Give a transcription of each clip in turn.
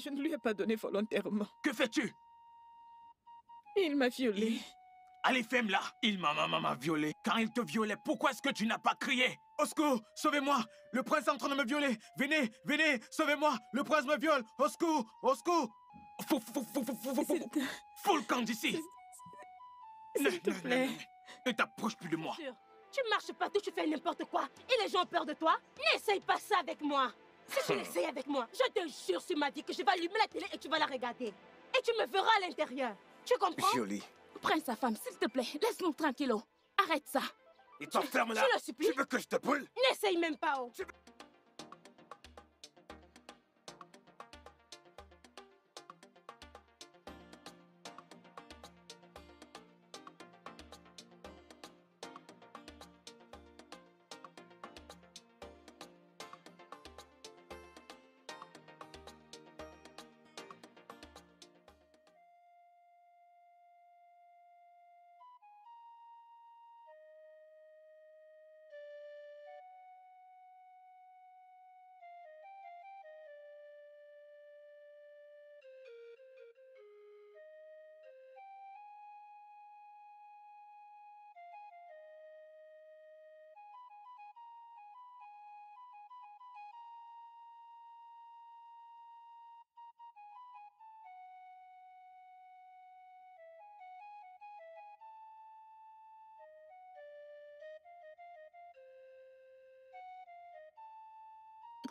Je ne lui ai pas donné volontairement. Que fais-tu? Il m'a violée. Allez, femme-là. Il m'a violé. Quand il te violait, pourquoi est-ce que tu n'as pas crié? Au secours, sauvez-moi. Le prince est en train de me violer. Venez, venez, sauvez-moi. Le prince me viole. Au secours, au secours. Fous le camp d'ici. S'il te plaît. Ne t'approche plus de moi. Tu marches partout, tu fais n'importe quoi. Et les gens ont peur de toi. N'essaye pas ça avec moi. Si tu l'essayes avec moi, je te jure sur ma vie que je vais allumer la télé et tu vas la regarder. Et tu me verras à l'intérieur. Tu comprends? Jolie. Prends sa femme, s'il te plaît. Laisse-nous tranquillos. Arrête ça. Et t'enferme là. Je le supplie. Tu veux que je te brûle? N'essaye même pas, oh.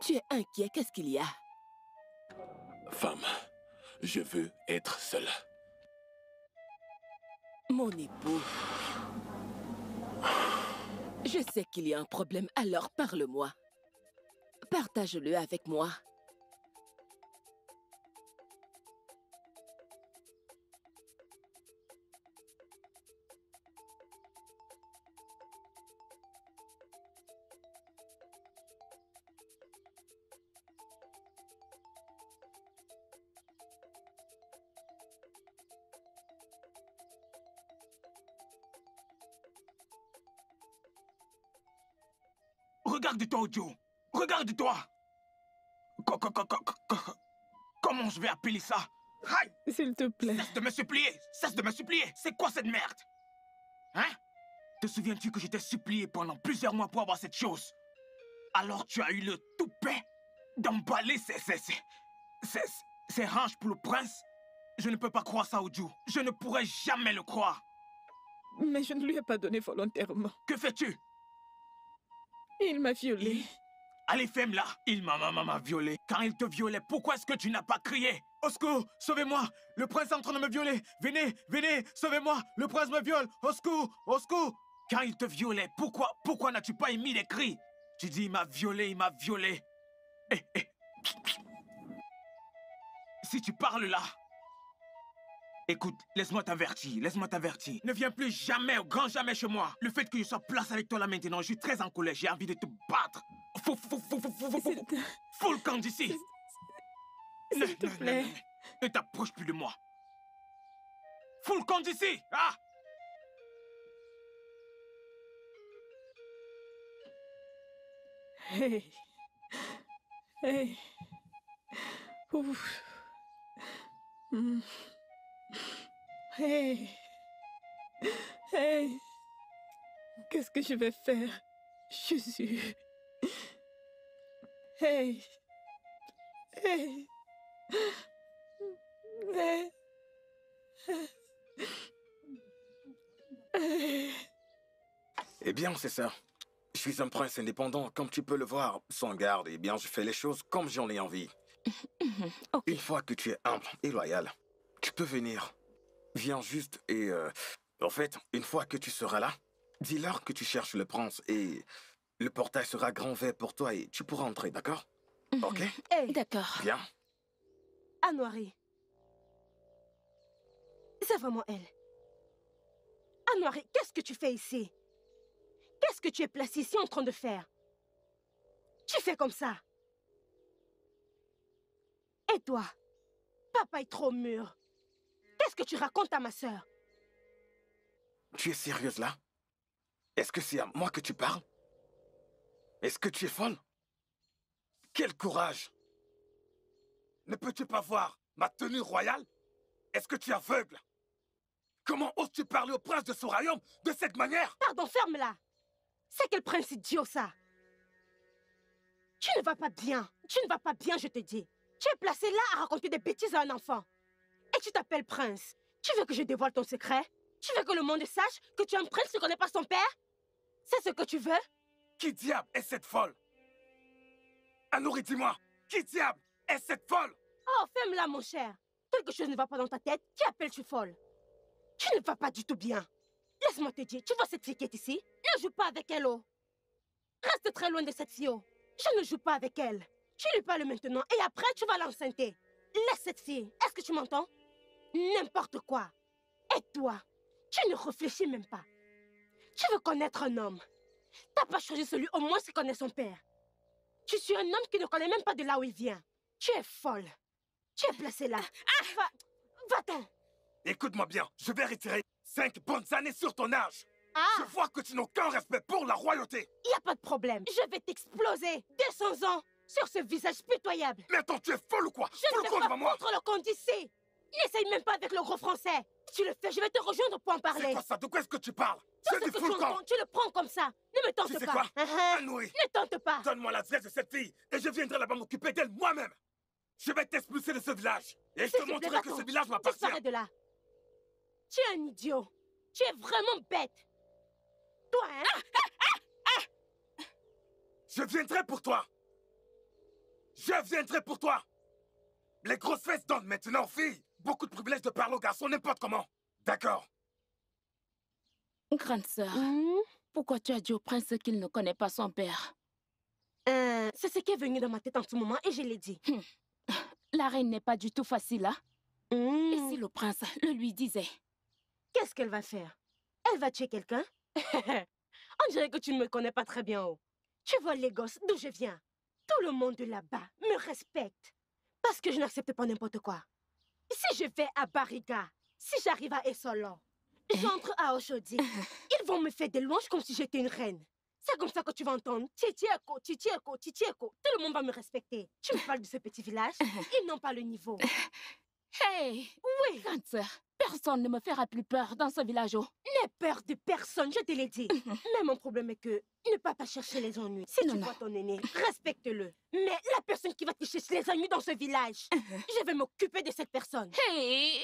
Tu es inquiet, qu'est-ce qu'il y a? Femme, je veux être seul. Mon époux. Je sais qu'il y a un problème, alors parle-moi. Partage-le avec moi. Regarde-toi, Ojo. Regarde-toi. Comment je vais appeler ça? Aïe! S'il te plaît. Cesse de me supplier. Cesse de me supplier. C'est quoi cette merde? Hein? Te souviens-tu que je t'ai supplié pendant plusieurs mois pour avoir cette chose? Alors tu as eu le toupet d'emballer ces hanches pour le prince? Je ne peux pas croire ça, Ojo. Je ne pourrai jamais le croire. Mais je ne lui ai pas donné volontairement. Que fais-tu? Il m'a violée. Allez, femme-là. Il m'a violé. Quand il te violait, pourquoi est-ce que tu n'as pas crié? Au secours, sauvez-moi. Le prince est en train de me violer. Venez, venez, sauvez-moi. Le prince me viole. Au secours, au secours. Quand il te violait, pourquoi n'as-tu pas émis des cris? Tu dis, il m'a violé, il m'a violé. Si tu parles là... Écoute, laisse-moi t'avertir, laisse-moi t'avertir. Ne viens plus jamais, au grand jamais chez moi. Le fait que je sois place avec toi là maintenant, je suis très en colère, j'ai envie de te battre. Fous le camp d'ici. S'il te plaît. Ne t'approche plus de moi. Fous le camp d'ici. Ah! Hey. Hey. Ouf. Hey. Hey. Qu'est-ce que je vais faire? Jésus. Hey. Hey. Hey. Hey. Eh bien, c'est ça. Je suis un prince indépendant, comme tu peux le voir, sans garde. Eh bien, je fais les choses comme j'en ai envie. Okay. Une fois que tu es humble et loyal, tu peux venir. Viens juste et... en fait, une fois que tu seras là, dis-leur que tu cherches le prince et le portail sera grand ouvert pour toi et tu pourras entrer, d'accord? Ok? Hey, D'accord. Bien. Anouari. C'est vraiment elle. Anouari, qu'est-ce que tu fais ici? Qu'est-ce que tu es placé ici en train de faire? Tu fais comme ça. Et toi? Papa est trop mûr. Qu'est-ce que tu racontes à ma sœur? Tu es sérieuse là? Est-ce que c'est à moi que tu parles? Est-ce que tu es folle? Quel courage! Ne peux-tu pas voir ma tenue royale? Est-ce que tu es aveugle? Comment oses-tu parler au prince de ce royaume de cette manière? Pardon, ferme-la. C'est quel prince idiot, ça? Tu ne vas pas bien. Tu ne vas pas bien, je te dis. Tu es placé là à raconter des bêtises à un enfant. Et tu t'appelles prince. Tu veux que je dévoile ton secret? Tu veux que le monde sache que tu es un prince qui ne connaît pas son père? C'est ce que tu veux? Qui diable est cette folle? Anouri, dis-moi, qui diable est cette folle? Oh, ferme-la, mon cher. Quelque chose ne va pas dans ta tête. Qui appelles-tu folle? Tu ne vas pas du tout bien. Laisse-moi te dire, tu vois cette fille qui est ici? Ne joue pas avec elle, oh. Reste très loin de cette fille, oh. Je ne joue pas avec elle. Tu lui parles maintenant et après tu vas l'enceinter. Laisse cette fille. Est-ce que tu m'entends? N'importe quoi. Et toi, tu ne réfléchis même pas. Tu veux connaître un homme. T'as pas choisi celui au moins qui connaît son père. Tu suis un homme qui ne connaît même pas de là où il vient. Tu es folle. Tu es placé là. Va-t'en. Écoute-moi bien, je vais retirer 5 bonnes années sur ton âge. Je Ah, vois que tu n'as aucun respect pour la royauté. il n'y a pas de problème. Je vais t'exploser. 200 ans sur ce visage pitoyable. Mais attends, tu es folle ou quoi? Je Fous ne le vais camp pas devant moi. contre le compte d'ici. N'essaye même pas avec le gros français. Si tu le fais, je vais te rejoindre pour en C'est parler. quoi ça? De quoi est-ce que tu parles? Tout Je ce dis que fous tu le camp. entends, tu le prends comme ça. Ne me tente Tu sais pas. quoi? Uh-huh. Anouri, Ne tente pas. donne-moi l'adresse de cette fille et je viendrai là-bas m'occuper d'elle moi-même. Je vais t'expulser de ce village. Et je S'il te te plaît, montrerai que va-t'en. ce village m'appartient. Disparais de là. Tu es un idiot. Tu es vraiment bête. Toi, hein? Je viendrai pour toi. Je viendrai pour toi. Les grosses fesses donnent maintenant aux filles beaucoup de privilèges de parler aux garçons n'importe comment. D'accord. Grande sœur, pourquoi tu as dit au prince qu'il ne connaît pas son père? C'est ce qui est venu dans ma tête en ce moment et je l'ai dit. La reine n'est pas du tout facile, hein? Et si le prince le lui disait? Qu'est-ce qu'elle va faire? Elle va tuer quelqu'un? On dirait que tu ne me connais pas très bien, oh. Tu vois les gosses d'où je viens. Tout le monde là-bas me respecte. Parce que je n'accepte pas n'importe quoi. Si je vais à Bariga, si j'arrive à Essolo, j'entre à Oshodi, ils vont me faire des louanges comme si j'étais une reine. C'est comme ça que tu vas entendre Titieko, Titieko, Titieko. Tout le monde va me respecter. Tu me parles de ce petit village? Ils n'ont pas le niveau. Hey! Oui, Grande sœur, personne ne me fera plus peur dans ce village. n'aie peur de personne, je te l'ai dit. Mais mon problème est que ne pas chercher les ennuis. Si tu vois ton aîné, respecte-le. Mais la personne qui va te chercher les ennuis dans ce village, je vais m'occuper de cette personne. Hey!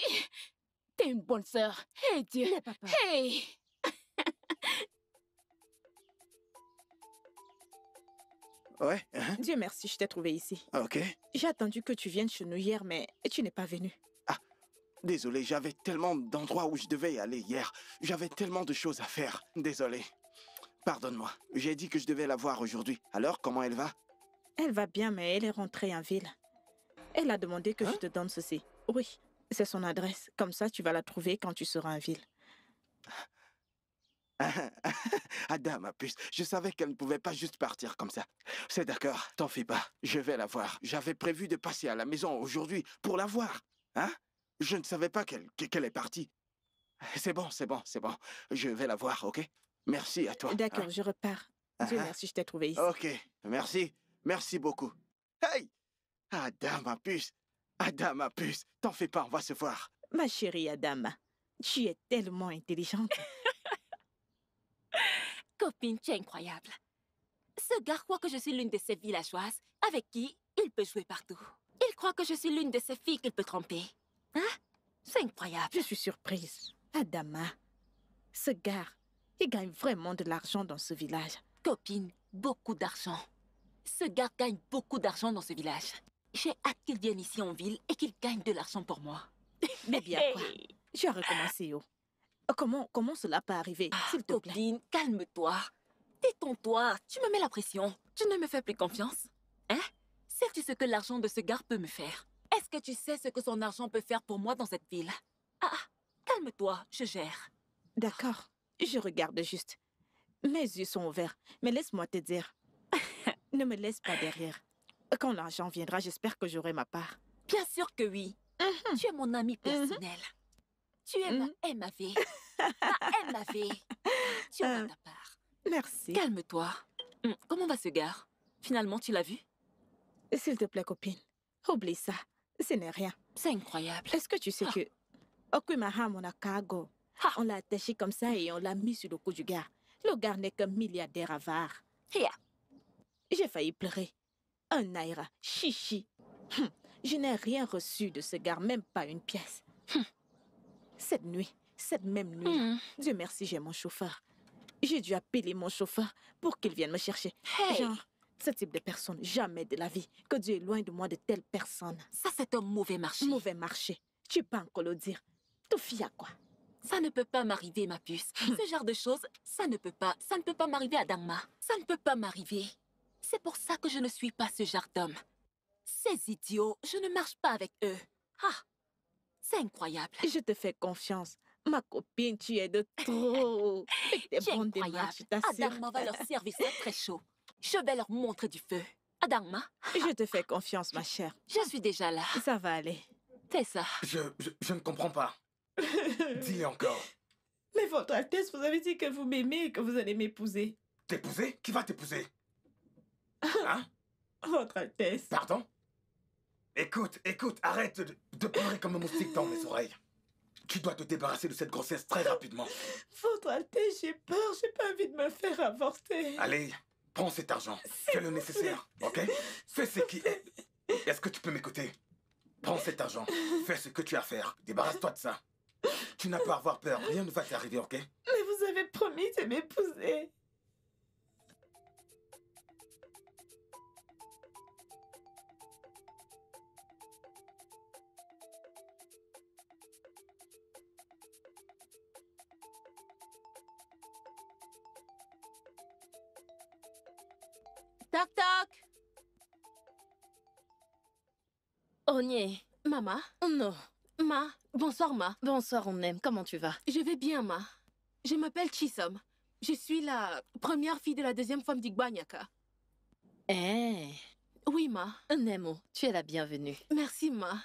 T'es une bonne sœur. Hey Dieu! N'aie pas peur. Hey! Ouais, hein? Dieu merci, je t'ai trouvé ici. Ok. J'ai attendu que tu viennes chez nous hier, mais tu n'es pas venu. Désolé, j'avais tellement d'endroits où je devais y aller hier. J'avais tellement de choses à faire. Désolé. Pardonne-moi. J'ai dit que je devais la voir aujourd'hui. Alors, comment elle va? Elle va bien, mais elle est rentrée en ville. Elle a demandé que je te donne ceci. Oui, c'est son adresse. Comme ça, tu vas la trouver quand tu seras en ville. Ada, ma puce, je savais qu'elle ne pouvait pas juste partir comme ça. C'est d'accord, t'en fais pas. Je vais la voir. J'avais prévu de passer à la maison aujourd'hui pour la voir. Hein? Je ne savais pas qu'elle est partie. C'est bon, c'est bon, c'est bon. Je vais la voir, ok? Merci à toi. D'accord, hein. je repars. Dieu merci, je t'ai trouvé ici. Ok, merci. Merci beaucoup. Hey! Ada, ma puce. Ada, ma puce. T'en fais pas, on va se voir. Ma chérie Adama, tu es tellement intelligente. Copine, tu es incroyable. Ce gars croit que je suis l'une de ces villageoises avec qui il peut jouer partout. Il croit que je suis l'une de ces filles qu'il peut tromper. Hein? C'est incroyable. Je suis surprise. Adama, ce gars, il gagne vraiment de l'argent dans ce village. Copine, beaucoup d'argent. Ce gars gagne beaucoup d'argent dans ce village. J'ai hâte qu'il vienne ici en ville et qu'il gagne de l'argent pour moi. Mais bien quoi? Je vais recommencer, oh. Comment cela peut arriver, s'il te plaît? Copine, calme-toi. Détends-toi. Tu me mets la pression. Tu ne me fais plus confiance. Hein? Sais-tu ce que l'argent de ce gars peut me faire? Est-ce que tu sais ce que son argent peut faire pour moi dans cette ville? Ah, calme-toi, je gère. D'accord, je regarde juste. Mes yeux sont ouverts, mais laisse-moi te dire. Ne me laisse pas derrière. Quand l'argent viendra, j'espère que j'aurai ma part. Bien sûr que oui. Tu es mon ami personnel. Tu es ma MAV. Ma MAV. Tu auras ta part. Merci. Calme-toi. Comment va ce gars? Finalement, tu l'as vu? S'il te plaît, copine, oublie ça. Ce n'est rien. C'est incroyable. Est-ce que tu sais que Okumaha Monakago, on l'a attaché comme ça et on l'a mis sur le cou du gars. Le gars n'est qu'un milliardaire avare. Yeah. J'ai failli pleurer. Un naira, chichi. Je n'ai rien reçu de ce gars, même pas une pièce. Cette nuit, cette même nuit, Dieu merci, j'ai mon chauffeur. J'ai dû appeler mon chauffeur pour qu'il vienne me chercher. Hey. Genre, ce type de personne, jamais de la vie. Que Dieu est loin de moi de telles personnes. Ça, c'est un mauvais marché. Mauvais marché. Tu peux encore le dire. Tout fille à quoi? Ça ne peut pas m'arriver, ma puce. Ce genre de choses, ça ne peut pas m'arriver à Dangma. Ça ne peut pas m'arriver. C'est pour ça que je ne suis pas ce genre d'homme. Ces idiots, je ne marche pas avec eux. Ah, c'est incroyable. Je te fais confiance. Ma copine, tu es de trop. Avec tes C'est bonnes incroyable. démarches, je t'assure. Adangma va leur servir ça très chaud. Je vais leur montrer du feu. Adangma, Je te fais confiance, ma chère. je suis déjà là. Ça va aller. Fais ça. Je ne comprends pas. Dis encore. Mais votre Altesse, vous avez dit que vous m'aimez et que vous allez m'épouser. T'épouser? Qui va t'épouser? Hein? Votre Altesse. Pardon? Écoute, arrête de pleurer comme un moustique dans mes oreilles. Tu dois te débarrasser de cette grossesse très rapidement. Votre Altesse, j'ai peur. J'ai pas envie de me faire avorter. Allez, prends cet argent. Fais le nécessaire, ok? Fais ce qui... Est-ce que tu peux m'écouter? Prends cet argent. Fais ce que tu as à faire. Débarrasse-toi de ça. Tu n'as pas à avoir peur. Rien ne va t'arriver, ok? Mais vous avez promis de m'épouser. Toc toc. Onye. Mama. Non. Ma. Bonsoir, Ma. Bonsoir, on aime. Comment tu vas? Je vais bien, Ma. Je m'appelle Chisom. Je suis la première fille de la deuxième femme d'Igbanyaka. Eh. Oui, Ma. Nemo, tu es la bienvenue. Merci, Ma.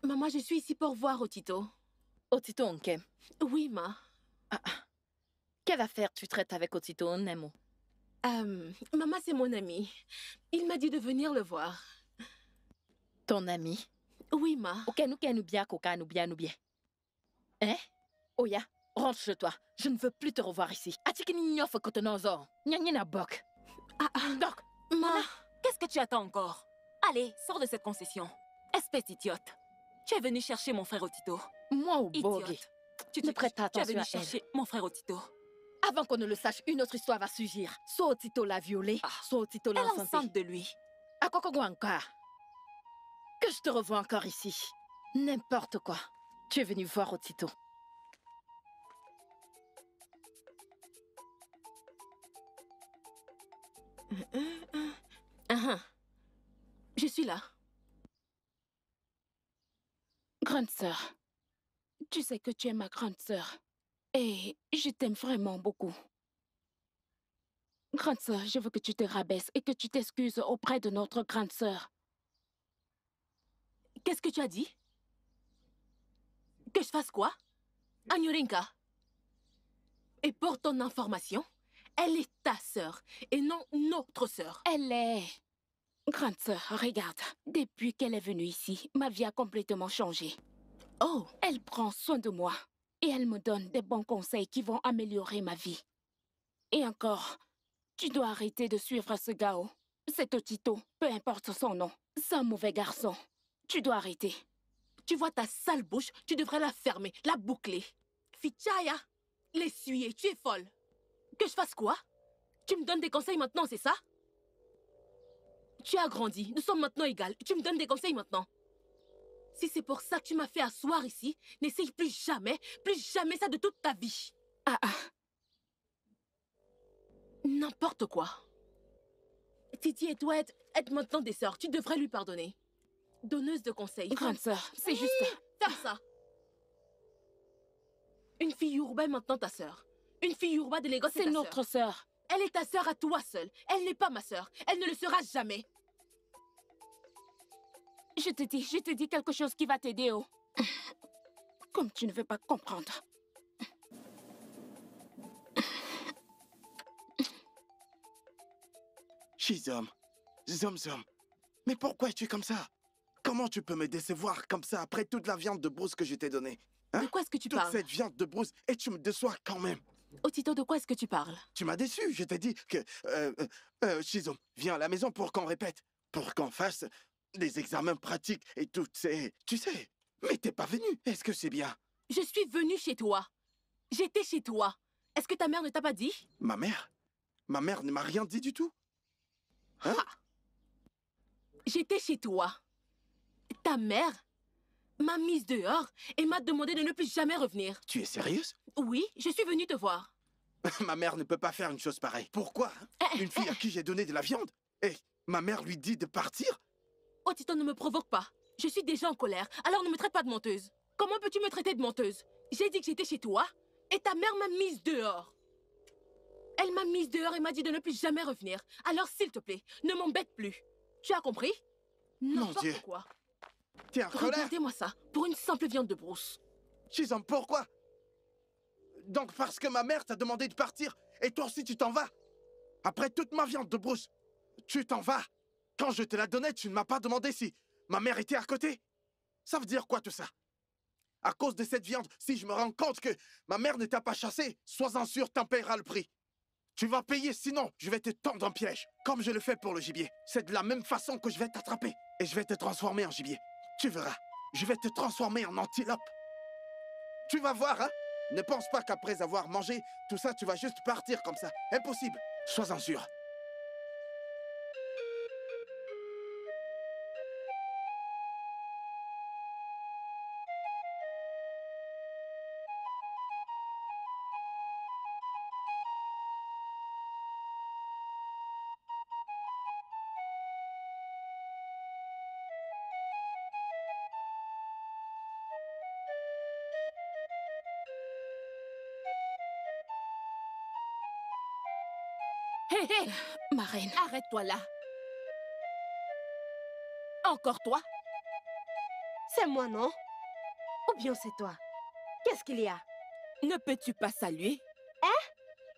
Maman, je suis ici pour voir Otito. Otito Onkem. Oui, Ma. Quelle affaire tu traites avec Otito Nemo? Maman, c'est mon ami. Il m'a dit de venir le voir. Ton ami? Oui, Ma. Bien. Hein? Oya, rentre chez toi. Je ne veux plus te revoir ici. Atikini nyof kotonozo. Nyanyina bok. Donc, Ma. Qu'est-ce que tu attends encore? Allez, sors de cette concession. Espèce idiote. Tu es venu chercher mon frère Otito. Moi au bogue. Idiote. Ne prête Tu es attention venu à elle. chercher mon frère Otito. Avant qu'on ne le sache, une autre histoire va surgir. Soit Otito l'a violée, soit Otito l'a Elle est enceintée. enceinte de lui. À quoi encore? Que je te revois encore ici. N'importe quoi. Tu es venu voir Otito. Je suis là. Grande sœur, tu sais que tu es ma grande sœur. Et je t'aime vraiment beaucoup. Grande sœur, je veux que tu te rabaisses et que tu t'excuses auprès de notre grande sœur. Qu'est-ce que tu as dit? Que je fasse quoi? Agnorinka. Et pour ton information, elle est ta sœur et non notre sœur. Elle est... Grande sœur, regarde. Depuis qu'elle est venue ici, ma vie a complètement changé. Oh, elle prend soin de moi. Et elle me donne des bons conseils qui vont améliorer ma vie. Et encore, tu dois arrêter de suivre ce gars. C'est Otito, peu importe son nom. C'est un mauvais garçon. Tu dois arrêter. Tu vois ta sale bouche, tu devrais la fermer, la boucler. Fichaya, l'essuyer, tu es folle. Que je fasse quoi? Tu me donnes des conseils maintenant, c'est ça? Tu as grandi, nous sommes maintenant égales. Tu me donnes des conseils maintenant. Si c'est pour ça que tu m'as fait asseoir ici, n'essaye plus jamais ça de toute ta vie. N'importe quoi. Titi et toi êtes maintenant des sœurs. Tu devrais lui pardonner. Donneuse de conseils. Grande sœur, c'est juste... Faire ça. Une fille Yoruba est maintenant ta sœur. Une fille Yoruba de Lagos, c'est notre sœur. Elle est ta sœur à toi seule. Elle n'est pas ma sœur. Elle ne le sera jamais. Je te dis quelque chose qui va t'aider, oh. Comme tu ne veux pas comprendre. Shizom, Zomzom, mais pourquoi es-tu comme ça? Comment tu peux me décevoir comme ça après toute la viande de brousse que je t'ai donnée? Hein? De quoi est-ce que tu Toute parles? cette viande de brousse et tu me déçois quand même. Otito, de quoi est-ce que tu parles? Tu m'as déçu, je t'ai dit que... Shizum, viens à la maison pour qu'on répète, pour qu'on fasse des examens pratiques et toutes ces... Tu sais, mais t'es pas venu, est-ce que c'est bien? Je suis venue chez toi. J'étais chez toi. Est-ce que ta mère ne t'a pas dit? Ma mère? Ma mère ne m'a rien dit du tout. Hein? J'étais chez toi. Ta mère m'a mise dehors et m'a demandé de ne plus jamais revenir. Tu es sérieuse? Oui, je suis venue te voir. Ma mère ne peut pas faire une chose pareille. Pourquoi? Une fille à qui j'ai donné de la viande? Et ma mère lui dit de partir? Otito, ne me provoque pas. Je suis déjà en colère, alors ne me traite pas de menteuse. Comment peux-tu me traiter de menteuse? J'ai dit que j'étais chez toi et ta mère m'a mise dehors. Elle m'a mise dehors et m'a dit de ne plus jamais revenir. Alors s'il te plaît, ne m'embête plus. Tu as compris? Mon Dieu. N'importe quoi. T'es en colère? Regardez-moi ça, pour une simple viande de brousse. Shizum, pourquoi? Donc parce que ma mère t'a demandé de partir et toi aussi tu t'en vas? Après toute ma viande de brousse, tu t'en vas? Quand je te la donnais, tu ne m'as pas demandé si ma mère était à côté? Ça veut dire quoi tout ça? À cause de cette viande, si je me rends compte que ma mère ne t'a pas chassé, sois-en sûr, t'en paieras le prix. Tu vas payer, sinon je vais te tendre un piège, comme je le fais pour le gibier. C'est de la même façon que je vais t'attraper et je vais te transformer en gibier. Tu verras, je vais te transformer en antilope. Tu vas voir, hein? Ne pense pas qu'après avoir mangé tout ça, tu vas juste partir comme ça. Impossible. Sois-en sûr. Hé, hé, ma reine, arrête-toi là. Encore toi? C'est moi, non? Ou bien c'est toi? Qu'est-ce qu'il y a? Ne peux-tu pas saluer? Hein?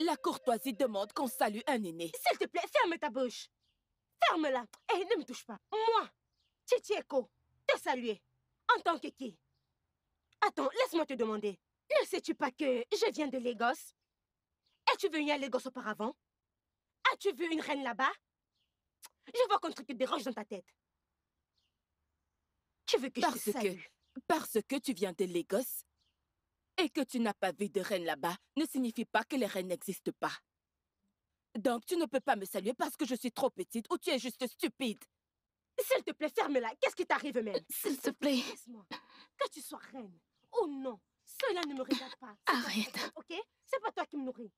La courtoisie demande qu'on salue un aîné. S'il te plaît, ferme ta bouche. Ferme-la. Eh, ne me touche pas. Moi, Chichieko, te saluer. En tant que qui? Attends, laisse-moi te demander. Ne sais-tu pas que je viens de Lagos? Es-tu venu à Lagos auparavant? As-tu vu une reine là-bas? Je vois qu'un truc te dérange dans ta tête. Tu veux que je te salue? Parce que tu viens de Lagos et que tu n'as pas vu de reine là-bas ne signifie pas que les reines n'existent pas. Donc tu ne peux pas me saluer parce que je suis trop petite ou tu es juste stupide. S'il te plaît, ferme-la. Qu'est-ce qui t'arrive même? S'il te plaît. Laisse-moi. Que tu sois reine ou non, cela ne me regarde pas. Arrête. Ok? C'est pas toi qui me nourris.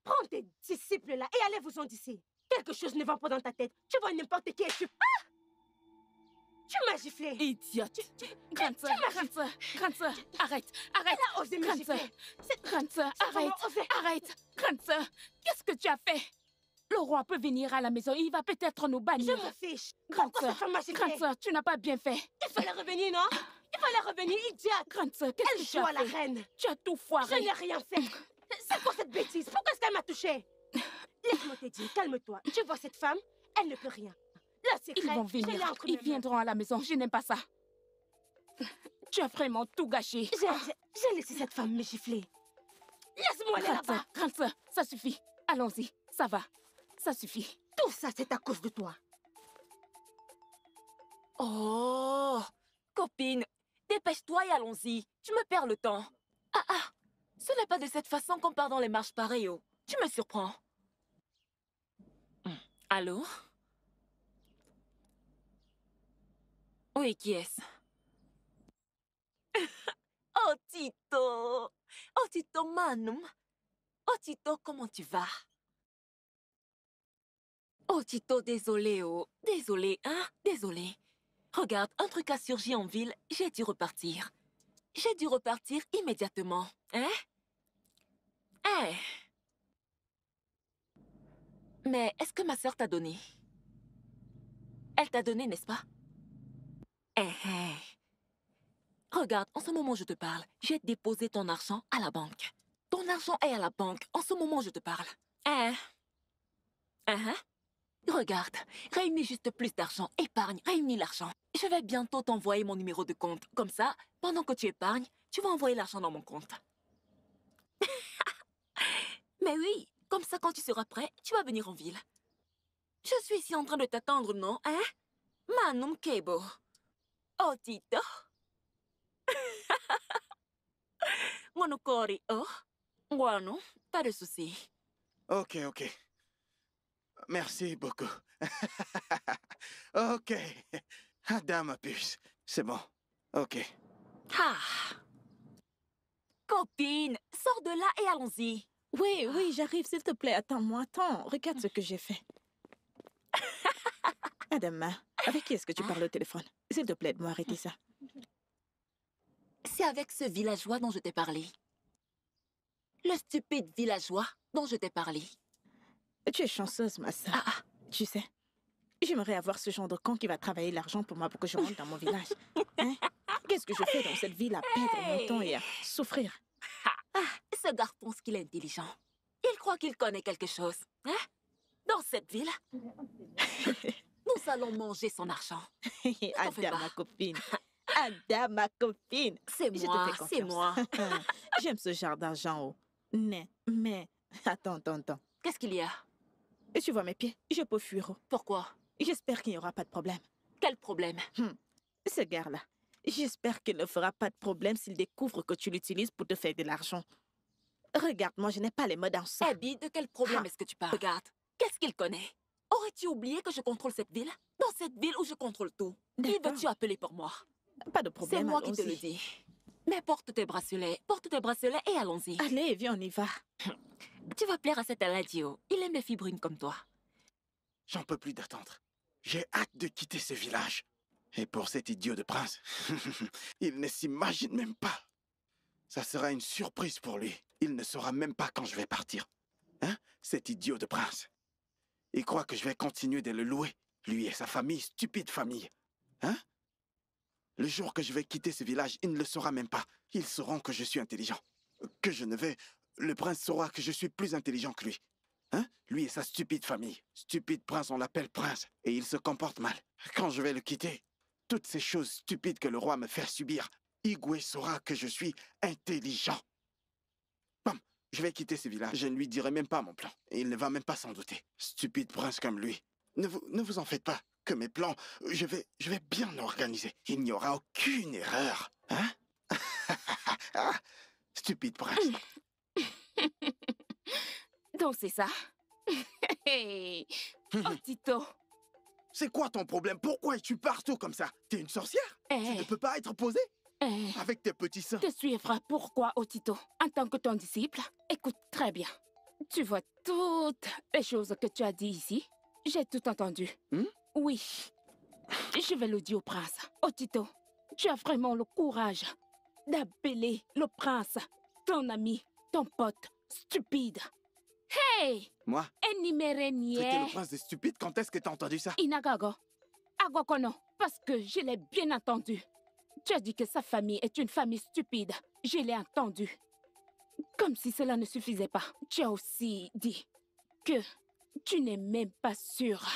Prends tes disciples là et allez-vous-en d'ici. Quelque chose ne va pas dans ta tête. Tu vois n'importe qui et tu... Ah! Tu m'as giflé. Idiote. Grande sœur, arrête, arrête. Elle a osé me Grande sœur, gifler. grande sœur, C'est vraiment arrête, osé. arrête. Grande sœur, qu'est-ce que tu as fait? Le roi peut venir à la maison, il va peut-être nous Je bannir. m'en fiche. Grande Pourquoi sœur, cette femme m'a giflé? grande sœur, tu n'as pas bien fait. Il fallait revenir, non? Il fallait revenir, idiote. Grande sœur, qu'est-ce Elle que tu joue as à la fait? reine. Tu as tout Je foiré. n'ai rien fait. C'est quoi cette bêtise? Pourquoi est-ce qu'elle m'a touchée? Laisse-moi te dire, calme-toi. Tu vois cette femme? Elle ne peut rien. Le secret, Ils vont je l'ai venir, entre ils mes mains. viendront à la maison, je n'aime pas ça. Tu as vraiment tout gâché. J'ai laissé cette femme me gifler. Laisse-moi aller là-bas. Grande sœur, ça suffit. Allons-y, ça va, ça suffit. Tout ça, c'est à cause de toi. Oh, copine, dépêche-toi et allons-y. Tu me perds le temps. Ah, ce n'est pas de cette façon qu'on part dans les marches pareilles. Oh. Tu me surprends. Allô? Oui, qui est-ce? Oh, Tito! Oh, Tito Manum! Oh, Tito, comment tu vas? Oh, Tito, désolé, oh. Désolé, hein? Désolé. Regarde, un truc a surgi en ville, j'ai dû repartir. J'ai dû repartir immédiatement, hein? Hein? Mais est-ce que ma sœur t'a donné? Elle t'a donné, n'est-ce pas? Regarde, en ce moment où je te parle, j'ai déposé ton argent à la banque. Ton argent est à la banque. En ce moment où je te parle. Regarde, réunis juste plus d'argent. Épargne, réunis l'argent. Je vais bientôt t'envoyer mon numéro de compte. Comme ça, pendant que tu épargnes, tu vas envoyer l'argent dans mon compte. Mais oui, comme ça, quand tu seras prêt, tu vas venir en ville. Je suis ici en train de t'attendre, non, hein? Manum Kebo. Oh, Tito. Monokori, oh. Bueno, pas de souci. Ok. Merci beaucoup. Ok. Ada, ma puce. C'est bon. Ok. Ah. Copine, sors de là et allons-y. Oui, j'arrive, s'il te plaît. Attends-moi, attends. Regarde ce que j'ai fait. Adama, avec qui est-ce que tu parles au téléphone? S'il te plaît, aide-moi à arrêter ça. C'est avec ce villageois dont je t'ai parlé. Le stupide villageois dont je t'ai parlé. Tu es chanceuse, ma sœur. Tu sais, j'aimerais avoir ce genre de con qui va travailler l'argent pour moi pour que je rentre dans mon village. Hein? Qu'est-ce que je fais dans cette ville à perdre mon temps et à souffrir? Ce gars pense qu'il est intelligent. Il croit qu'il connaît quelque chose. Hein? Dans cette ville, nous allons manger son argent. Ada, ma copine. Ada, ma copine. C'est moi, c'est moi. J'aime ce genre d'argent. Oh. Mais... Attends. Qu'est-ce qu'il y a? Et tu vois mes pieds? Je peux fuir. Oh. Pourquoi? J'espère qu'il n'y aura pas de problème. Quel problème? Ce gars-là, j'espère qu'il ne fera pas de problème s'il découvre que tu l'utilises pour te faire de l'argent. Regarde, moi, je n'ai pas les mots dans ça. Abby, de quel problème est-ce que tu parles? Regarde, qu'est-ce qu'il connaît? Aurais-tu oublié que je contrôle cette ville? Dans cette ville où je contrôle tout. Qui veux-tu appeler pour moi? Pas de problème, c'est moi qui te le dis. Mais porte tes bracelets et allons-y. Allez, viens, on y va. Tu vas plaire à cet Aladio. Il aime les filles brunes comme toi. J'en peux plus d'attendre. J'ai hâte de quitter ce village. Et pour cet idiot de prince, il ne s'imagine même pas. Ça sera une surprise pour lui. Il ne saura même pas quand je vais partir. Hein? Cet idiot de prince. Il croit que je vais continuer de le louer. Lui et sa famille, stupide famille. Hein? Le jour que je vais quitter ce village, il ne le saura même pas. Ils sauront que je suis intelligent. Que je ne vais... Le prince saura que je suis plus intelligent que lui. Hein? Lui et sa stupide famille. Stupide prince, on l'appelle prince. Et il se comporte mal. Quand je vais le quitter, toutes ces choses stupides que le roi me fait subir, Igwe saura que je suis intelligent. Bam, je vais quitter ce village. Je ne lui dirai même pas mon plan. Et il ne va même pas s'en douter. Stupide prince comme lui. Ne vous en faites pas. Que mes plans, je vais bien organiser. Il n'y aura aucune erreur. Hein? Stupide prince. Donc c'est ça. Oh, Tito. C'est quoi ton problème? Pourquoi es-tu partout comme ça? T'es une sorcière? Tu ne peux pas être posée? Avec tes petits seins. Te suivra. Pourquoi, oh Tito? En tant que ton disciple, écoute très bien. Tu vois toutes les choses que tu as dit ici? J'ai tout entendu. Oui. Je vais le dire au prince. Oh Tito, tu as vraiment le courage d'appeler le prince, ton ami, ton pote, stupide. Hey! Moi? Traiter le prince de stupide, quand est-ce que t'as entendu ça? Inagago. Agokono, parce que je l'ai bien entendu. Tu as dit que sa famille est une famille stupide. Je l'ai entendu. Comme si cela ne suffisait pas. Tu as aussi dit que tu n'es même pas sûr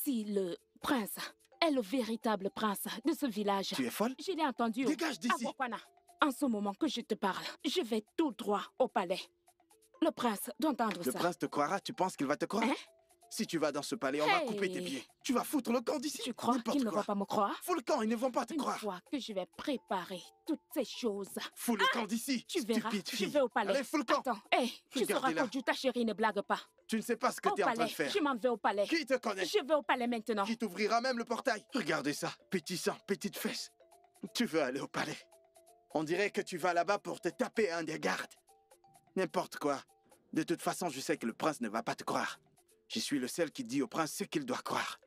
si le prince est le véritable prince de ce village. Tu es folle? Je l'ai entendu. Dégage d'ici! En ce moment que je te parle, je vais tout droit au palais. Le prince doit entendre ça. Le prince te croira? Tu penses qu'il va te croire? Hein? Si tu vas dans ce palais, on va couper tes pieds. Tu vas foutre le camp d'ici. Tu crois qu'ils ne vont pas me croire? Fous le camp, ils ne vont pas te Une croire. fois que je vais préparer toutes ces choses... Fous le camp d'ici, tu verras, stupide fille. je vais au palais. Allez, fous le camp. Attends, tu sauras que ta chérie ne blague pas. Tu ne sais pas ce que tu es en train de faire. Je m'en vais au palais. Qui te connaît? Je vais au palais maintenant. Qui t'ouvrira même le portail? Regardez ça, petit sang, petite fesse. Tu veux aller au palais? On dirait que tu vas là-bas pour te taper un des gardes. N'importe quoi. De toute façon, je sais que le prince ne va pas te croire. Je suis le seul qui dit au prince ce qu'il doit croire.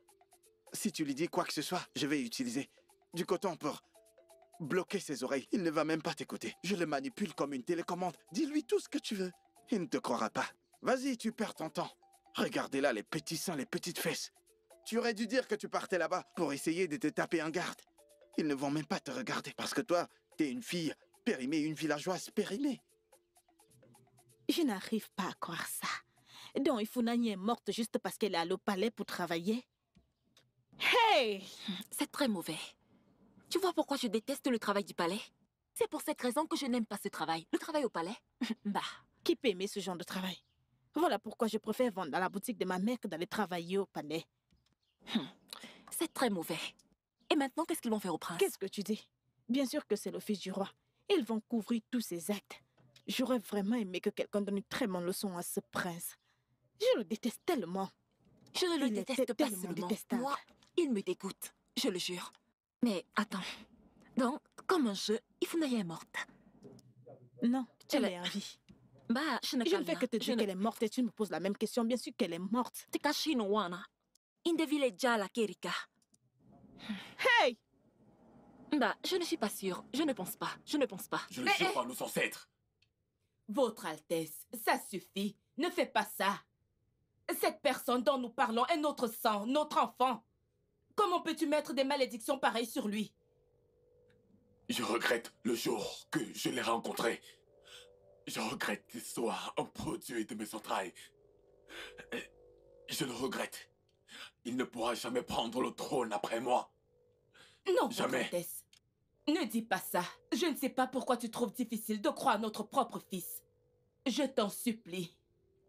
Si tu lui dis quoi que ce soit, je vais utiliser du coton pour bloquer ses oreilles. Il ne va même pas t'écouter. Je le manipule comme une télécommande. Dis-lui tout ce que tu veux. Il ne te croira pas. Vas-y, tu perds ton temps. Regardez là les petits seins, les petites fesses. Tu aurais dû dire que tu partais là-bas pour essayer de te taper un garde. Ils ne vont même pas te regarder parce que toi, t'es une fille périmée, une villageoise périmée. Je n'arrive pas à croire ça. Donc Ifunanye est morte juste parce qu'elle est allée au palais pour travailler? Hey! C'est très mauvais. Tu vois pourquoi je déteste le travail du palais? C'est pour cette raison que je n'aime pas ce travail. Le travail au palais? Bah. Qui peut aimer ce genre de travail? Voilà pourquoi je préfère vendre dans la boutique de ma mère que d'aller travailler au palais. C'est très mauvais. Et maintenant, qu'est-ce qu'ils vont faire au prince? Qu'est-ce que tu dis? Bien sûr que c'est le fils du roi. Ils vont couvrir tous ses actes. J'aurais vraiment aimé que quelqu'un donne une très bonne leçon à ce prince. Je le déteste tellement. Je ne le Il déteste était pas tellement seulement. détestable. Moi, il me dégoûte. Je le jure. Mais attends. Donc, comme un jeu, Ifunanye est morte. Non, Tu elle l'as- est en vie. Bah, je ne Je ne fais que te dire qu'elle est morte et tu me poses la même question. Bien sûr qu'elle est morte. Tekashi no wana. Indevile jala kerika. Hey! Bah, je ne suis pas sûre. Je ne pense pas. Je ne pense pas. Je le jure par nos ancêtres. Votre Altesse, ça suffit. Ne fais pas ça. Cette personne dont nous parlons est notre sang, notre enfant. Comment peux-tu mettre des malédictions pareilles sur lui? Je regrette le jour que je l'ai rencontré. Je regrette qu'il soit un produit de mes entrailles. Je le regrette. Il ne pourra jamais prendre le trône après moi. Non, Votre Jamais. Altesse. Ne dis pas ça. Je ne sais pas pourquoi tu trouves difficile de croire à notre propre fils. Je t'en supplie.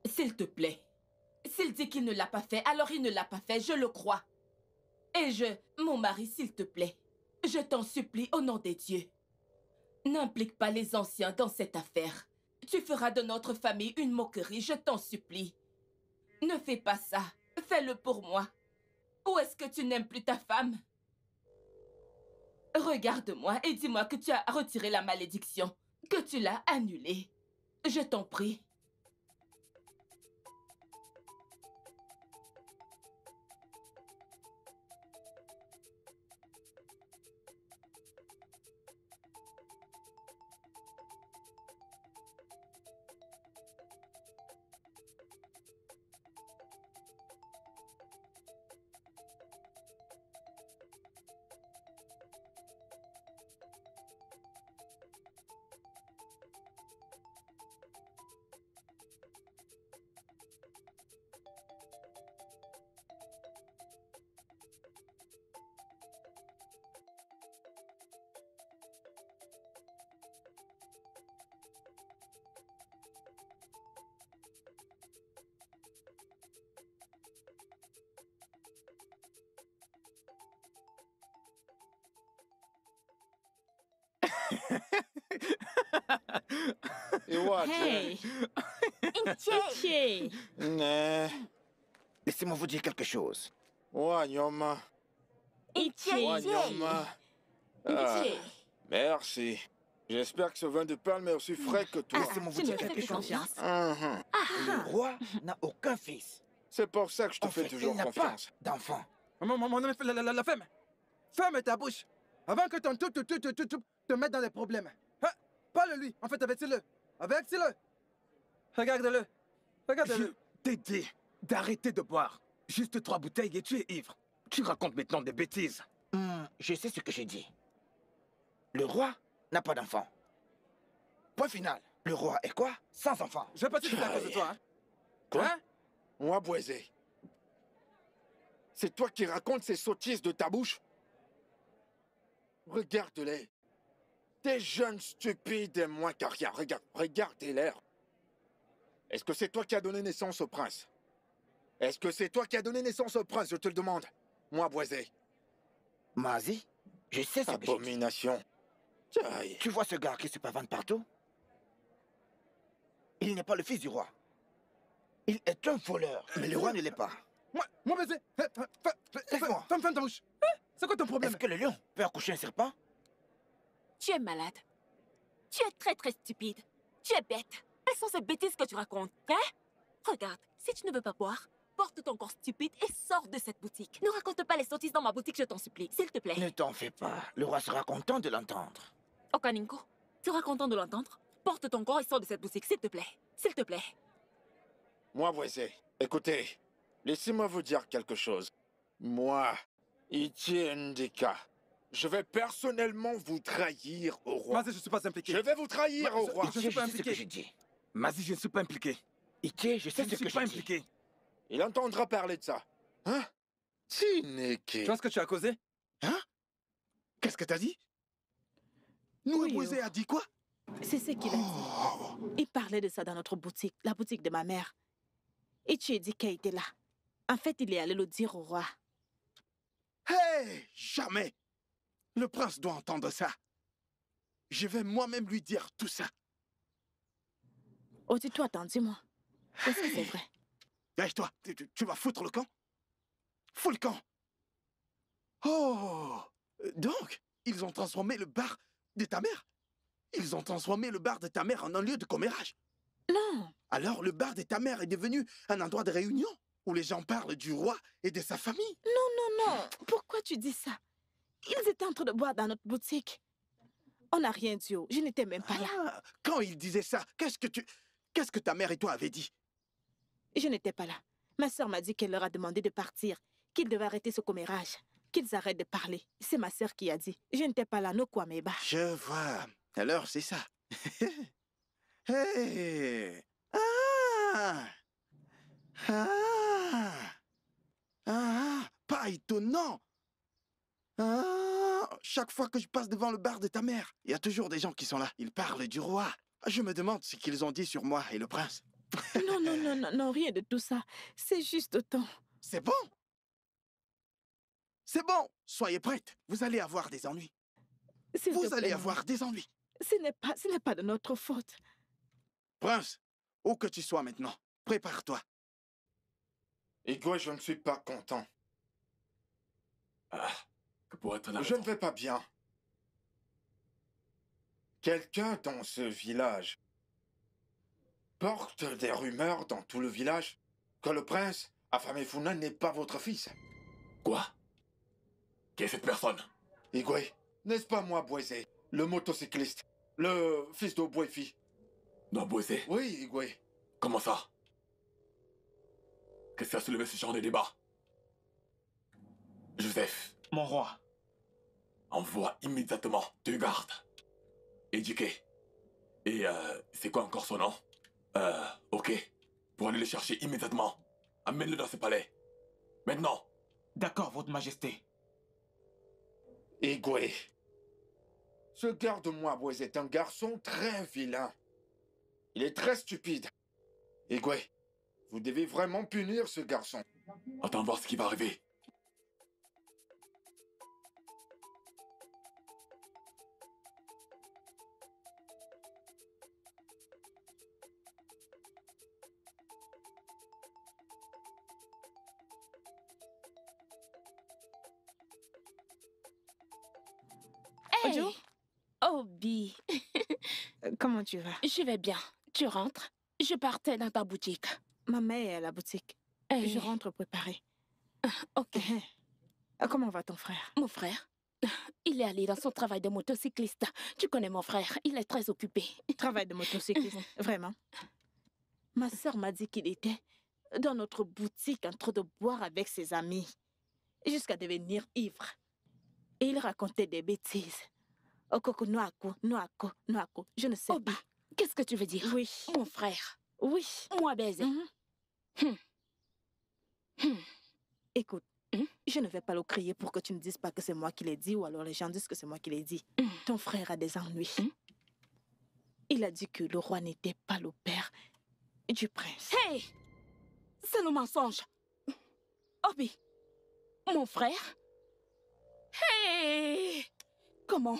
S'il te plaît. S'il dit qu'il ne l'a pas fait, alors il ne l'a pas fait, je le crois. Et mon mari, s'il te plaît, je t'en supplie au nom des dieux. N'implique pas les anciens dans cette affaire. Tu feras de notre famille une moquerie, je t'en supplie. Ne fais pas ça. Fais-le pour moi. Ou est-ce que tu n'aimes plus ta femme? Regarde-moi et dis-moi que tu as retiré la malédiction, que tu l'as annulée. Je t'en prie. Hey! Tiens! Né. Laissez-moi vous dire quelque chose. Wanyoma. Wanyoma. Ah, merci. J'espère que ce vin de palme est aussi frais que toi. Laissez-moi vous Tu dire me fais quelque plus chose. confiance. Le roi n'a aucun fils. C'est pour ça que je te En fais fait, toujours il n'a confiance. pas d'enfant. Mon ami, la femme. Ferme ta bouche. Avant que ton tout te mette dans les problèmes. Hein? Parle-lui. En fait, avertis-le. Avertis-le. Regarde-le. Je Regarde-le. t'ai dit d'arrêter de boire. Juste 3 bouteilles et tu es ivre. Tu racontes maintenant des bêtises. Je sais ce que j'ai dit. Le roi n'a pas d'enfant. Point final. Le roi est quoi? Sans enfant. Je vais pas te dire à cause de toi. Hein? Quoi? Hein? Moi, Boisé. C'est toi qui racontes ces sottises de ta bouche? Regarde-les. Des jeunes stupides et moins qu'à rien. Regardez-les. Est-ce que c'est toi qui as donné naissance au prince? Est-ce que c'est toi qui as donné naissance au prince, je te le demande? Moi, Boisé. Mazi, je sais ce que j'ai dit. Abomination. Aïe. Tu vois ce gars qui se pavane partout? Il n'est pas le fils du roi. Il est un voleur, mais le roi ne l'est pas. Moi, baiser. Laisse-moi. Ferme ta bouche. C'est quoi ton problème? Est-ce que le lion peut accoucher un serpent? Tu es malade. Tu es très très stupide. Tu es bête. Quelles sont ces bêtises que tu racontes, hein? Regarde, si tu ne veux pas boire, porte ton corps stupide et sors de cette boutique. Ne raconte pas les sottises dans ma boutique, je t'en supplie. S'il te plaît. Ne t'en fais pas. Le roi sera content de l'entendre. Okaninko, tu seras content de l'entendre? Porte ton corps et sors de cette boutique, s'il te plaît. S'il te plaît. Moi, Boisé, écoutez, laissez-moi vous dire quelque chose. Moi, Ichi Ndika, je vais personnellement vous trahir au roi. Mazi, je suis pas impliqué. Je vais vous trahir au roi. Je suis pas sais ce que impliqué. j'ai dit. Mazi, je ne suis pas impliqué. Ike, je Je sais ne ce suis que pas je dis. impliqué. Il entendra parler de ça. Hein? Chineke. Tu vois ce que tu as causé? Hein? Qu'est-ce que t'as dit? Nouaboué a dit quoi? C'est ce qu'il a dit. Il parlait de ça dans notre boutique, la boutique de ma mère. Et tu as dit qu'elle était là. En fait, il est allé le dire au roi. Hé! Jamais! Le prince doit entendre ça. Je vais moi-même lui dire tout ça. Oh, dis-toi, attends, dis-moi. Est-ce que c'est vrai? Lâche-toi, tu vas foutre le camp? Fous le camp! Oh! Donc, ils ont transformé le bar de ta mère? Ils ont transformé le bar de ta mère en un lieu de commérage? Non! Alors, le bar de ta mère est devenu un endroit de réunion où les gens parlent du roi et de sa famille? Non, non, non! Pourquoi tu dis ça? Ils étaient en train de boire dans notre boutique. On n'a rien dit. Je n'étais même pas là. Ah, quand ils disaient ça, qu'est-ce que ta mère et toi avez dit? Je n'étais pas là. Ma sœur m'a dit qu'elle leur a demandé de partir, qu'ils devaient arrêter ce commérage, qu'ils arrêtent de parler. C'est ma sœur qui a dit. Je n'étais pas là, no quoi, mais bah. Je vois. Alors, c'est ça. Hey! Ah! Ah! Ah! Pas étonnant! Ah! Chaque fois que je passe devant le bar de ta mère, il y a toujours des gens qui sont là. Ils parlent du roi. Je me demande ce qu'ils ont dit sur moi et le prince. Non, non, non, non, non, rien de tout ça. C'est juste autant. C'est bon? C'est bon! Soyez prête. Vous allez avoir des ennuis. S'il te Vous allez plaît, avoir des ennuis. Ce n'est pas de notre faute. Prince, où que tu sois maintenant, prépare-toi. Igwe, je ne suis pas content. Que pour être la Je ne raison. vais pas bien. Quelqu'un dans ce village porte des rumeurs dans tout le village que le prince Afamefuna n'est pas votre fils. Quoi? Qui est cette personne? Igwe, n'est-ce pas moi, Boisé, le motocycliste, le fils de Boifi? Non, Boisé. Oui, Igwe. Comment ça? Qu'est-ce qui a soulevé ce genre de débat? Joseph. Mon roi. Envoie immédiatement deux gardes. Éduqués. Et c'est quoi encore son nom? Ok. Pour aller le chercher immédiatement. Amène-le dans ce palais. Maintenant. D'accord, votre majesté. Igwe. Ce garde-moi, Boisé, est un garçon très vilain. Il est très stupide. Igwe, vous devez vraiment punir ce garçon. Attends voir ce qui va arriver. Hey! Ojo? Obi, Comment tu vas? je vais bien. Tu rentres? Je partais dans ta boutique. Ma mère est à la boutique. Hey. Je rentre préparée. Ok. Comment va ton frère? Mon frère, il est allé dans son travail de motocycliste. Tu connais mon frère, il est très occupé. Travail de motocycliste, vraiment. Ma sœur m'a dit qu'il était dans notre boutique en train de boire avec ses amis, jusqu'à devenir ivre. Et il racontait des bêtises. Okoko, noako, noako, noako, je ne sais Obi, pas. qu'est-ce que tu veux dire? Oui, Mon frère, oui. moi baiser. Écoute, Mhm. je ne vais pas le crier pour que tu ne dises pas que c'est moi qui l'ai dit, ou alors les gens disent que c'est moi qui l'ai dit. Ton frère a des ennuis. Il a dit que le roi n'était pas le père du prince. Hey! C'est le mensonge. Obi, mon frère? Hey! Comment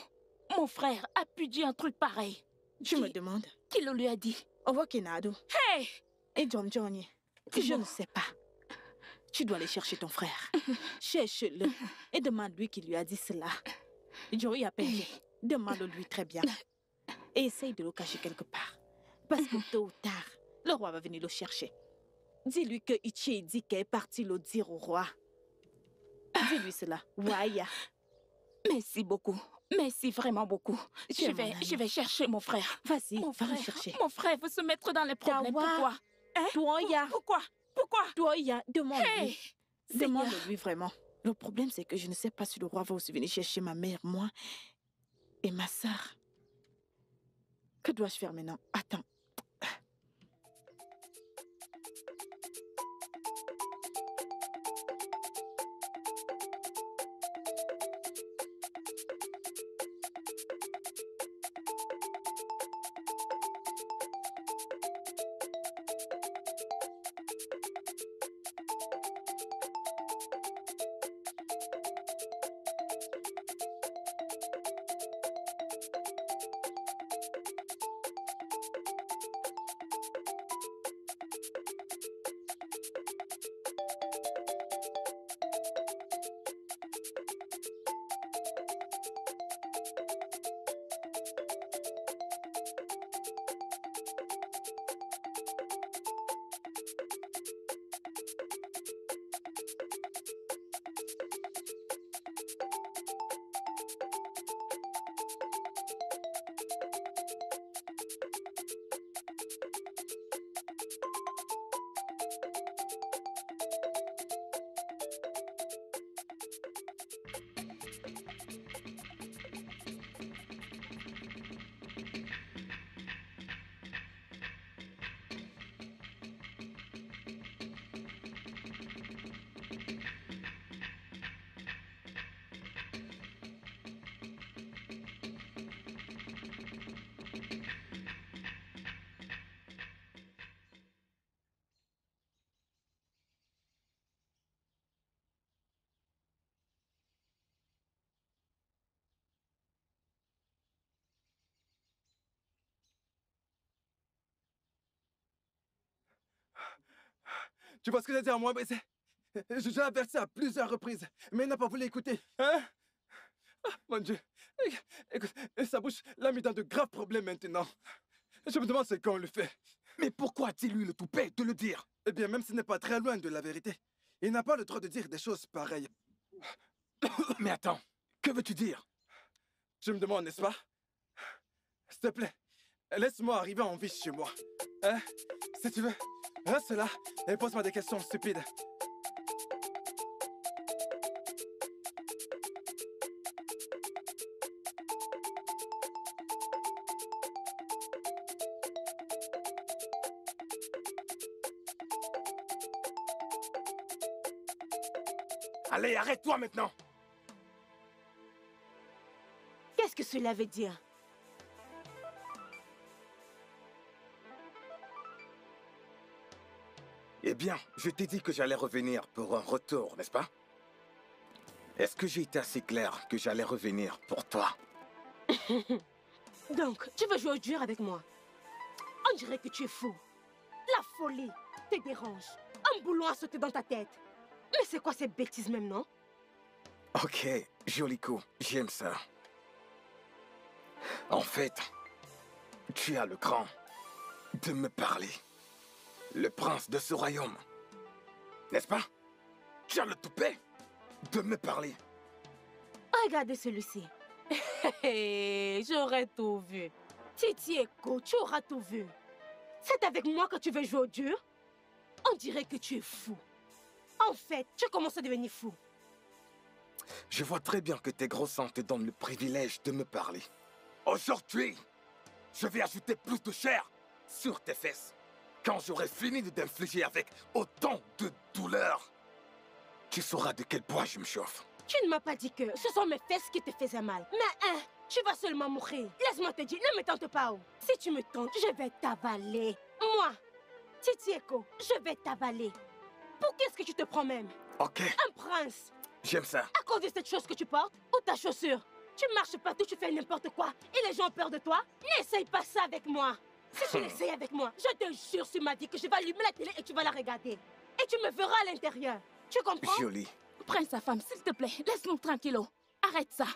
mon frère a pu dire un truc pareil? Tu me demandes? Qui le lui a dit? Owokinado Hey! et John Johnny. Je ne sais pas. Tu dois aller chercher ton frère. Cherche-le et demande-lui qui lui a dit cela. Joey a payé. Demande-lui très bien. Et essaye de le cacher quelque part. Parce que tôt ou tard, le roi va venir le chercher. Dis-lui que Ichi dit qu'elle est partie le dire au roi. Dis-lui cela. Waya. Merci beaucoup. Merci vraiment beaucoup. Tu es mon ami. Je vais chercher mon frère. Vas-y, Mon va le frère, chercher. mon frère veut se mettre dans les problèmes. Tawa. Pourquoi? Hein? Doya. Pourquoi? Pourquoi? Doya, demande-lui. Hey! Seigneur. Demande-lui vraiment. Le problème, c'est que je ne sais pas si le roi va aussi venir chercher ma mère, moi et ma sœur. Que dois-je faire maintenant? Attends. Tu vois ce que j'ai dit à moi, baiser? Je l'ai averti à plusieurs reprises, mais il n'a pas voulu écouter. Hein? Ah, mon Dieu. Écoute, sa bouche l'a mis dans de graves problèmes maintenant. Je me demande ce qu'on le fait. Mais pourquoi a-t-il eu le toupet de le dire? Eh bien, même s'il n'est pas très loin de la vérité, il n'a pas le droit de dire des choses pareilles. Mais attends, que veux-tu dire? Tu me demandes, n'est-ce pas? S'il te plaît, laisse-moi arriver en vie chez moi. Hein? Si tu veux, reste là et pose-moi des questions stupides. Allez, arrête-toi maintenant! Qu'est-ce que cela veut dire? Eh bien, je t'ai dit que j'allais revenir pour un retour, n'est-ce pas? Est-ce que j'ai été assez clair que j'allais revenir pour toi? Donc, tu veux jouer au dur avec moi? On dirait que tu es fou. La folie te dérange. Un boulon a sauté dans ta tête. Mais c'est quoi cette bêtise même, non? Ok, joli coup, j'aime ça. En fait, tu as le cran de me parler. Le prince de ce royaume. N'est-ce pas? Tu as le toupet de me parler. Regardez celui-ci. J'aurais tout vu. Titieko, tu auras tout vu. C'est avec moi que tu veux jouer au dur? On dirait que tu es fou. En fait, tu commences à devenir fou. Je vois très bien que tes gros seins te donnent le privilège de me parler. Aujourd'hui, je vais ajouter plus de chair sur tes fesses. Quand j'aurai fini de t'infliger avec autant de douleur, tu sauras de quel poids je me chauffe. Tu ne m'as pas dit que ce sont mes fesses qui te faisaient mal. Mais hein, tu vas seulement mourir. Laisse-moi te dire, ne me tente pas. Si tu me tentes, je vais t'avaler. Moi, Titieko, je vais t'avaler. Pour qu'est-ce que tu te prends même? Ok. Un prince. J'aime ça. À cause de cette chose que tu portes ou ta chaussure? Tu marches partout, tu fais n'importe quoi et les gens ont peur de toi? N'essaye pas ça avec moi. Si tu l'essayes avec moi, je te jure sur ma vie que je vais allumer la télé et tu vas la regarder. Et tu me verras à l'intérieur. Tu comprends? Jolie. Prince sa femme, s'il te plaît, laisse-nous tranquillo. Arrête ça.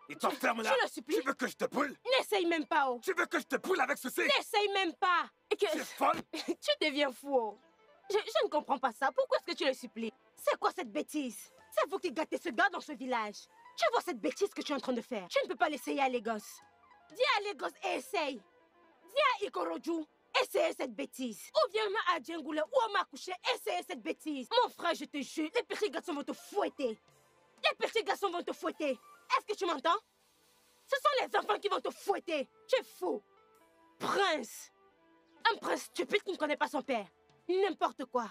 Et t'enfermes là. Je le supplie. Tu veux que je te brûle? N'essaye même pas, oh. Tu veux que je te brûle avec ceci? N'essaye même pas. Tu es folle? Tu deviens fou, oh. Je ne comprends pas ça. Pourquoi est-ce que tu le supplies? C'est quoi cette bêtise? C'est vous qui gâtez ce gars dans ce village. Tu vois cette bêtise que tu es en train de faire? Tu ne peux pas l'essayer à Lagos. Dis à Lagos et essaye. Dis à Ikoroju, essayez cette bêtise. Ou bien à Djengoule ou à Makouché, essayez cette bêtise. Mon frère, je te jure, les petits garçons vont te fouetter. Les petits garçons vont te fouetter. Est-ce que tu m'entends? Ce sont les enfants qui vont te fouetter. Tu es fou. Prince. Un prince stupide qui ne connaît pas son père. N'importe quoi.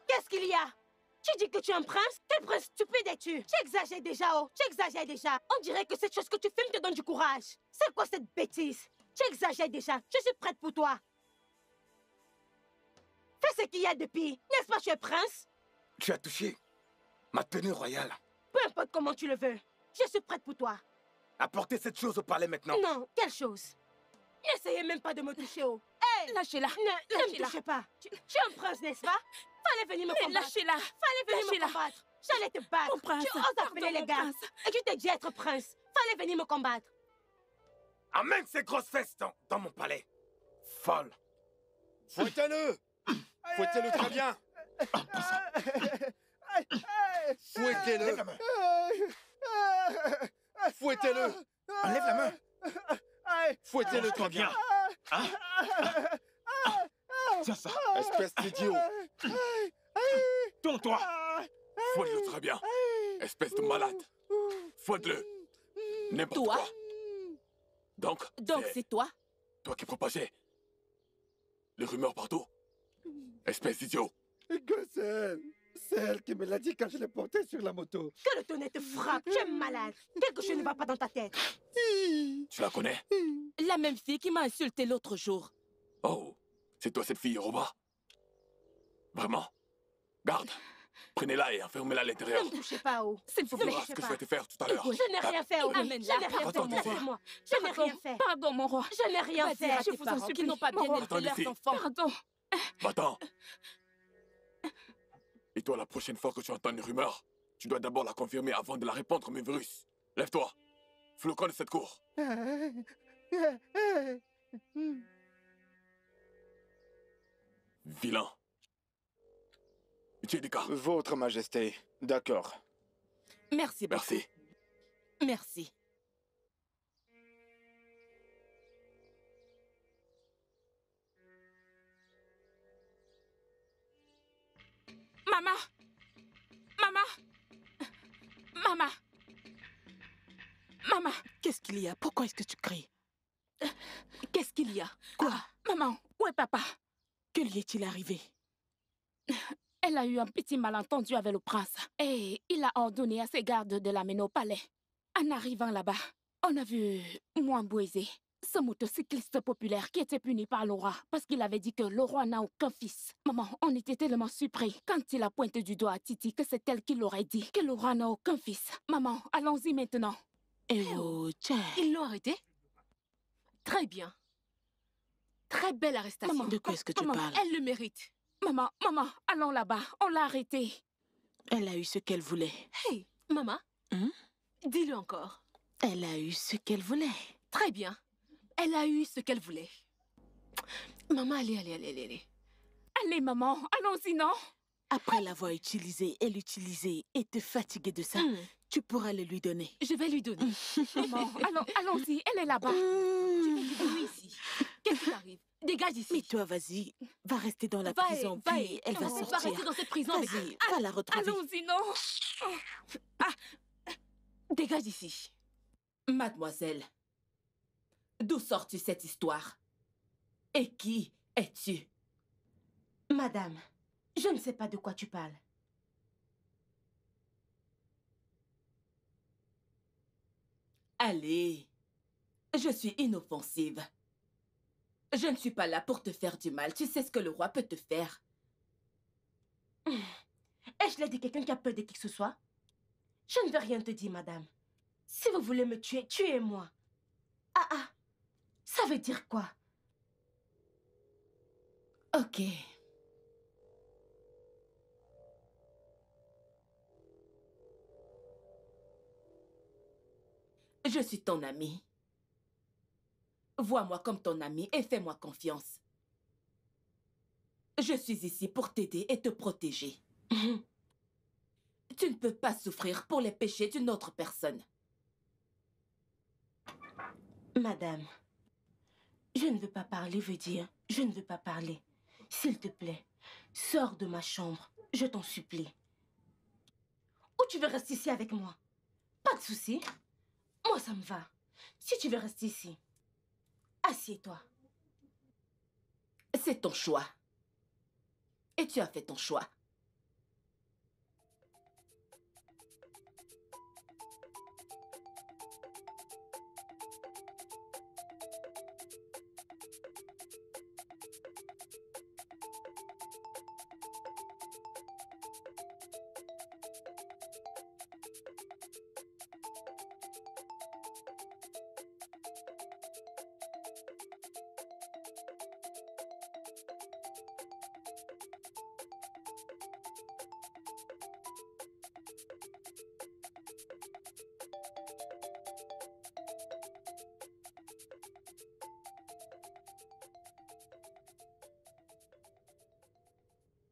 Qu'est-ce qu'il y a? Tu dis que tu es un prince? Quel prince stupide es-tu? Tu exagères déjà, oh. Tu exagères déjà. On dirait que cette chose que tu filmes te donne du courage. C'est quoi cette bêtise? Tu exagères déjà. Je suis prête pour toi. Fais ce qu'il y a de pire. N'est-ce pas, tu es prince? Tu as touché ma tenue royale. Peu importe comment tu le veux. Je suis prête pour toi. Apportez cette chose au palais maintenant. Non, quelle chose? N'essayez même pas de me toucher, oh. Hey! Lâchez-la. Ne me touchez pas. Tu es un prince, n'est-ce pas? Fallait venir me combattre. Lâchez-la. Fallait venir me combattre. J'allais te battre. Mon prince. Tu oses appeler les gars. Et tu t'es dit être prince. Fallait venir me combattre. Amène ces grosses fesses dans mon palais. Folle. Fouettez-le. Fouettez-le très bien. Fouettez-le. Fouettez-le. Enlève la main. Fouettez-le très bien. Hein? Tiens ça. Espèce d'idiot. Tourne-toi. Fouette-le très bien. Espèce de malade. Fouette-le. N'importe Toi? quoi. Donc c'est toi? Toi qui propageais les rumeurs partout. Espèce d'idiot. C'est elle qui me l'a dit quand je l'ai porté sur la moto. Que le tonnerre te frappe. Tu es malade. Quelque chose ne va pas dans ta tête. Tu la connais? La même fille qui m'a insulté l'autre jour. Oh, c'est toi cette fille, Roba? Vraiment? Garde. Prenez-la et enfermez-la à l'intérieur. Ne me touchez pas, oh. S'il vous Tu plaît. verras ce que je vais te faire tout à l'heure. Je n'ai rien fait, oh. Amène-la. Je n'ai rien fait, laissez-moi. Je n'ai rien fait. Pardon, mon roi. Je n'ai rien Va fait. dire à Je tes vous en parents supplie. qu'ils n'ont pas bien élevé Attends, leurs ici. enfants. Pardon. Va-t'en. Et toi, la prochaine fois que tu entends une rumeur, tu dois d'abord la confirmer avant de la répandre, mes virus. Lève-toi. Flocon de cette cour. Vilain. Jedika. Votre Majesté. D'accord. Merci beaucoup. Merci. Merci. Maman! Maman! Maman! Maman! Qu'est-ce qu'il y a? Pourquoi est-ce que tu cries? Qu'est-ce qu'il y a? Quoi? Maman, où est papa? Que lui est-il arrivé? Elle a eu un petit malentendu avec le prince et il a ordonné à ses gardes de l'amener au palais. En arrivant là-bas, on a vu Mwambweze, ce motocycliste populaire qui était puni par le roi parce qu'il avait dit que le roi n'a aucun fils. Maman, on était tellement surpris quand il a pointé du doigt à Titi que c'est elle qui l'aurait dit, que le roi n'a aucun fils. Maman, allons-y maintenant. Oh, tiens. Ils l'ont arrêté? Très bien. Très belle arrestation. Maman, De quoi est-ce que tu parles? Elle le mérite. Maman, allons là-bas. On l'a arrêtée. Elle a eu ce qu'elle voulait. Hey, maman. Dis-le encore. Elle a eu ce qu'elle voulait. Très bien. Elle a eu ce qu'elle voulait. Maman, allez. Allez, maman, allons-y, non? Après l'avoir utilisée et l'utiliser et te fatiguer de ça, tu pourras le lui donner. Je vais lui donner. Maman, allons-y, elle est là-bas. Tu fais du bruit ici. Qu'est-ce qui t'arrive? Dégage d'ici. Mais toi, vas-y, va rester dans la Va, prison, va, puis elle va va sortir. rester dans cette prison avec Vas-y, va la retrouver. Allons-y, non? Dégage d'ici. Mademoiselle, d'où sors-tu cette histoire? Et qui es-tu? Madame, je ne sais pas de quoi tu parles. Allez, je suis inoffensive. Je ne suis pas là pour te faire du mal. Tu sais ce que le roi peut te faire. Ai-je l'air de quelqu'un qui a peur de qui que ce soit? Je ne veux rien te dire, madame. Si vous voulez me tuer, tuez-moi. Ah, ça veut dire quoi? Ok. Je suis ton ami. Vois-moi comme ton ami et fais-moi confiance. Je suis ici pour t'aider et te protéger. Tu ne peux pas souffrir pour les péchés d'une autre personne. Madame, je ne veux pas parler, veut dire je ne veux pas parler. S'il te plaît, sors de ma chambre, je t'en supplie. Ou tu veux rester ici avec moi? Pas de souci. Moi, ça me va. Si tu veux rester ici, assieds-toi. C'est ton choix. Et tu as fait ton choix.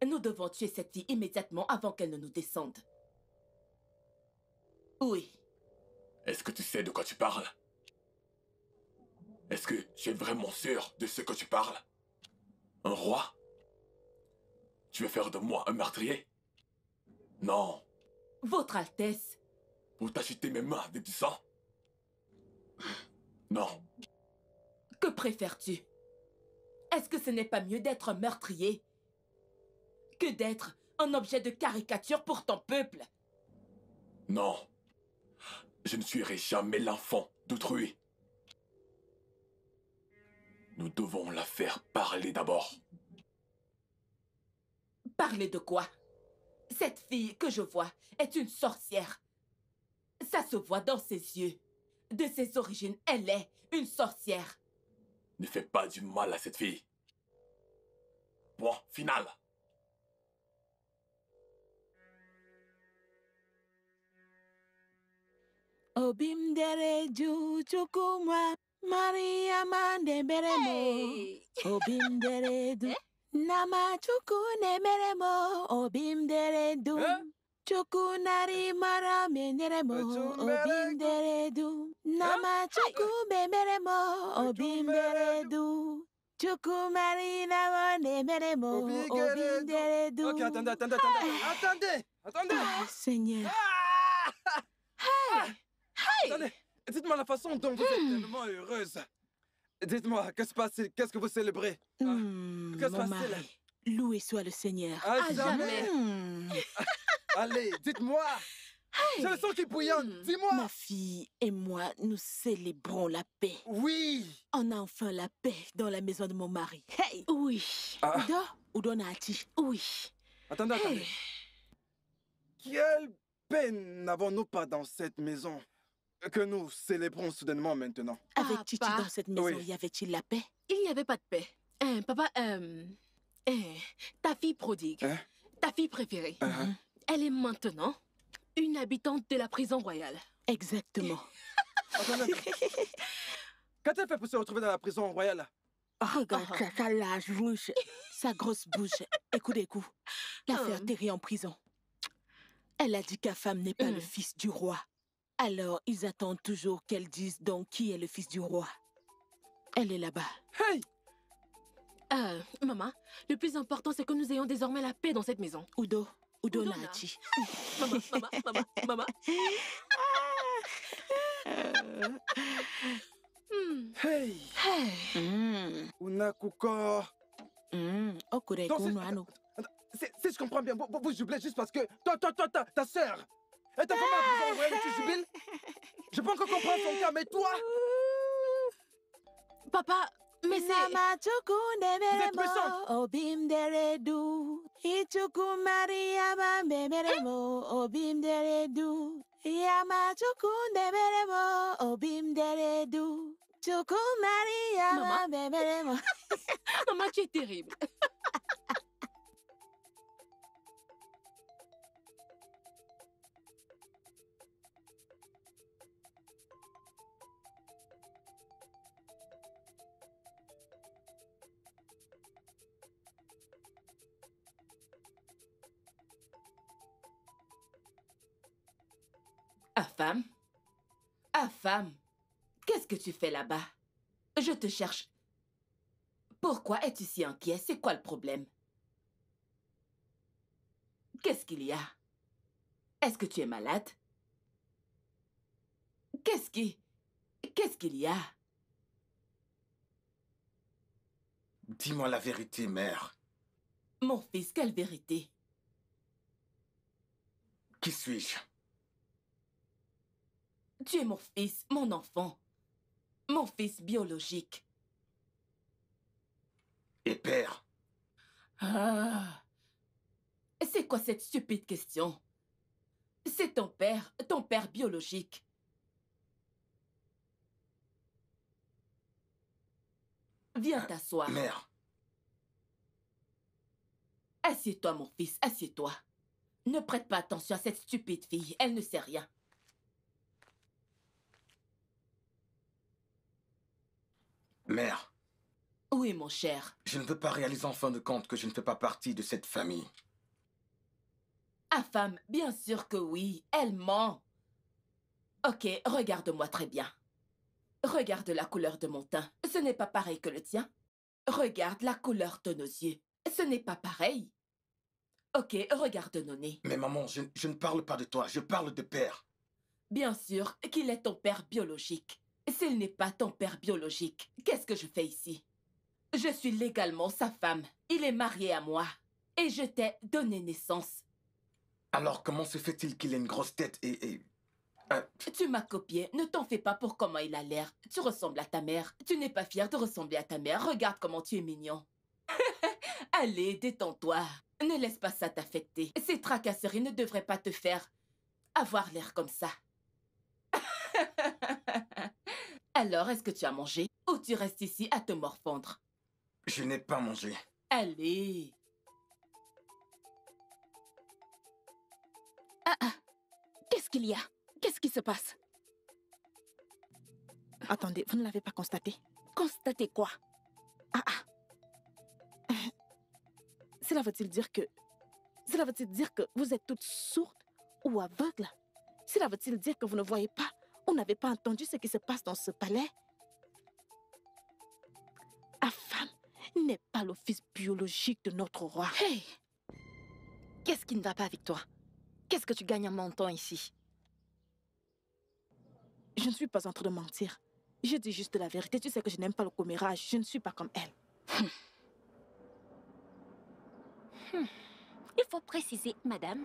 Nous devons tuer cette fille immédiatement avant qu'elle ne nous descende. Oui. Est-ce que tu sais de quoi tu parles? Est-ce que tu es vraiment sûr de ce que tu parles? Un roi? Tu veux faire de moi un meurtrier? Non. Votre Altesse. Pour t'acheter mes mains avec du sang? Non. Que préfères-tu? Est-ce que ce n'est pas mieux d'être un meurtrier que d'être un objet de caricature pour ton peuple? Non. Je ne tuerai jamais l'enfant d'autrui. Nous devons la faire parler d'abord. Parler de quoi? Cette fille que je vois est une sorcière. Ça se voit dans ses yeux. De ses origines, elle est une sorcière. Ne fais pas du mal à cette fille. Point final. Obimderedu chukuma Maria Mandeberemo. Obimderedu Nama chukune meremo. Obimderedu Chukunari mara meneremo. Obimderedu Nama chukume meremo. Obimderedu Chukumari nama nemeremo. Obimderedu. Ok, attendez. Attendez. Seigneur. Attendez, dites-moi la façon dont vous êtes tellement heureuse. Dites-moi, qu'est-ce qui se passe? Qu'est-ce que vous célébrez? Mon Qu'est-ce qui se passe là? mari, loué soit le Seigneur. À jamais. Allez, dites-moi. J'ai le sang qui bouillonne, dis-moi. Ma fille et moi, nous célébrons la paix. Oui. On a enfin la paix dans la maison de mon mari. Hey! Oui. Udo Nati. Oui. Attendez. Quelle peine n'avons-nous pas dans cette maison que nous célébrons soudainement maintenant? Avec Titi Papa. dans cette maison, Oui. y avait-il la paix? Il n'y avait pas de paix. Papa, ta fille prodigue, Hein? ta fille préférée, elle est maintenant une habitante de la prison royale. Exactement. Attendez. Qu'a-t-elle fait pour se retrouver dans la prison royale? Regarde sa large bouche, sa grosse bouche. Écoute. La faire terrer en prison. Elle a dit qu'Afam n'est pas le fils du roi. Alors, ils attendent toujours qu'elle dise donc qui est le fils du roi. Elle est là-bas. Hey! Maman, le plus important, c'est que nous ayons désormais la paix dans cette maison. Udo Nati. Maman. Hey! Unakuko. Si je comprends bien, vous jubilez juste parce que ta sœur est informée à la prison royale et tu jubiles? Je peux encore comprendre son cas, mais toi? Papa, mais c'est... Vous êtes puissante. Obimderedu. Ichuku Maria Bamberemo. Obimderedu. Yamachuku Deberemo. Obimderedu. Chuku Maria Bamberemo. Maman, tu es terrible. Afam, qu'est-ce que tu fais là-bas? Je te cherche. Pourquoi es-tu si inquiet? C'est quoi le problème? Qu'est-ce qu'il y a? Est-ce que tu es malade? Qu'est-ce qu'il y a? Dis-moi la vérité, mère. Mon fils, quelle vérité? Qui suis-je? Tu es mon fils, mon enfant. Mon fils biologique. Et père? C'est quoi cette stupide question? C'est ton père biologique. Viens t'asseoir. Mère. Assieds-toi, mon fils, assieds-toi. Ne prête pas attention à cette stupide fille, elle ne sait rien. Mère. Oui, mon cher. Je ne veux pas réaliser en fin de compte que je ne fais pas partie de cette famille. Afam, bien sûr que oui, elle ment. Ok, regarde-moi très bien. Regarde la couleur de mon teint. Ce n'est pas pareil que le tien. Regarde la couleur de nos yeux. Ce n'est pas pareil. Ok, regarde nos nez. Mais maman, je ne parle pas de toi, je parle de père. Bien sûr qu'il est ton père biologique. S'il n'est pas ton père biologique, qu'est-ce que je fais ici? Je suis légalement sa femme. Il est marié à moi. Et je t'ai donné naissance. Alors comment se fait-il qu'il ait une grosse tête et... Tu m'as copié. Ne t'en fais pas pour comment il a l'air. Tu ressembles à ta mère. Tu n'es pas fière de ressembler à ta mère. Regarde comment tu es mignon. Allez, détends-toi. Ne laisse pas ça t'affecter. Ces tracasseries ne devraient pas te faire avoir l'air comme ça. Alors, est-ce que tu as mangé ou tu restes ici à te morfondre? Je n'ai pas mangé. Allez. Qu'est-ce qu'il y a? Qu'est-ce qui se passe? Attendez, vous ne l'avez pas constaté? Constater quoi? Cela veut-il dire que... Cela veut-il dire que vous êtes toutes sourdes ou aveugles? Cela veut-il dire que vous ne voyez pas ou n'avez pas entendu ce qui se passe dans ce palais? Afam n'est pas le fils biologique de notre roi. Hey! Qu'est-ce qui ne va pas avec toi? Qu'est-ce que tu gagnes en mentant ici? Je ne suis pas en train de mentir. Je dis juste la vérité. Tu sais que je n'aime pas le commérage. Je ne suis pas comme elle. Il faut préciser, madame,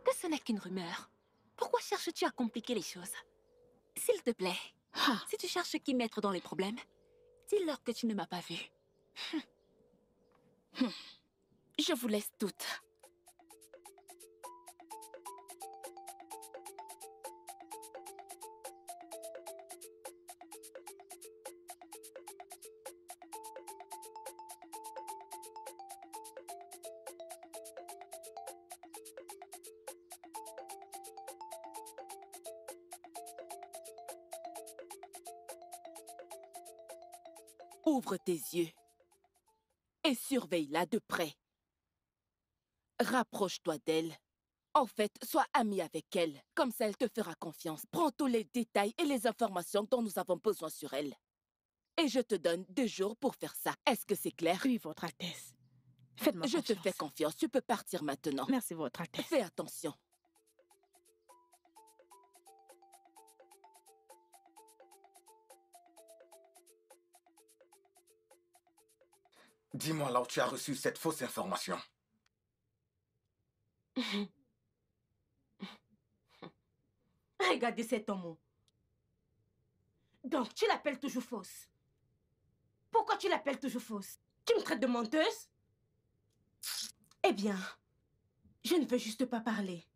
que ce n'est qu'une rumeur. Pourquoi cherches-tu à compliquer les choses? S'il te plaît, si tu cherches qui mettre dans les problèmes, dis-leur que tu ne m'as pas vue. Je vous laisse toutes. Ouvre tes yeux et surveille-la de près. Rapproche-toi d'elle. En fait, sois ami avec elle. Comme ça, elle te fera confiance. Prends tous les détails et les informations dont nous avons besoin sur elle. Et je te donne 2 jours pour faire ça. Est-ce que c'est clair? Oui, Votre Altesse. Faites-moi confiance. Je te fais confiance. Tu peux partir maintenant. Merci, Votre Altesse. Fais attention. Dis-moi là où tu as reçu cette fausse information. Regardez cet homme. Donc, tu l'appelles toujours fausse. Pourquoi tu l'appelles toujours fausse? Tu me traites de menteuse? Eh bien, je ne veux juste pas parler.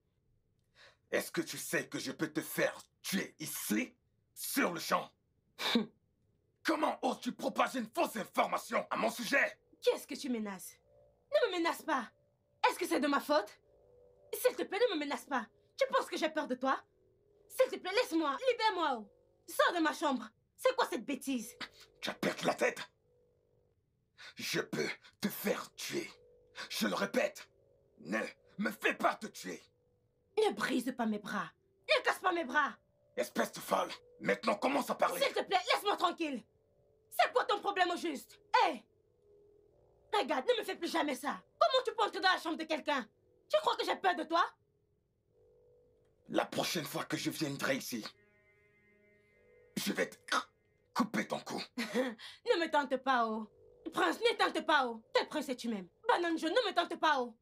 Est-ce que tu sais que je peux te faire tuer ici, sur le champ? Comment oses-tu propager une fausse information à mon sujet? Qui est-ce que tu menaces? Ne me menace pas. Est-ce que c'est de ma faute? S'il te plaît, ne me menace pas. Tu penses que j'ai peur de toi? S'il te plaît, laisse-moi, libère-moi. Sors de ma chambre. C'est quoi cette bêtise? Tu as perdu la tête? Je peux te faire tuer. Je le répète, ne me fais pas te tuer. Ne brise pas mes bras. Ne casse pas mes bras. Espèce de folle, maintenant commence à parler. S'il te plaît, laisse-moi tranquille. C'est quoi ton problème au juste? Hé! Regarde, ne me fais plus jamais ça. Comment tu peux entrer dans la chambre de quelqu'un? Tu crois que j'ai peur de toi? La prochaine fois que je viendrai ici, je vais te couper ton cou. Ne me tente pas, oh. Prince, ne tente pas, oh. Tel prince es-tu même? Banane jaune, ne me tente pas, oh.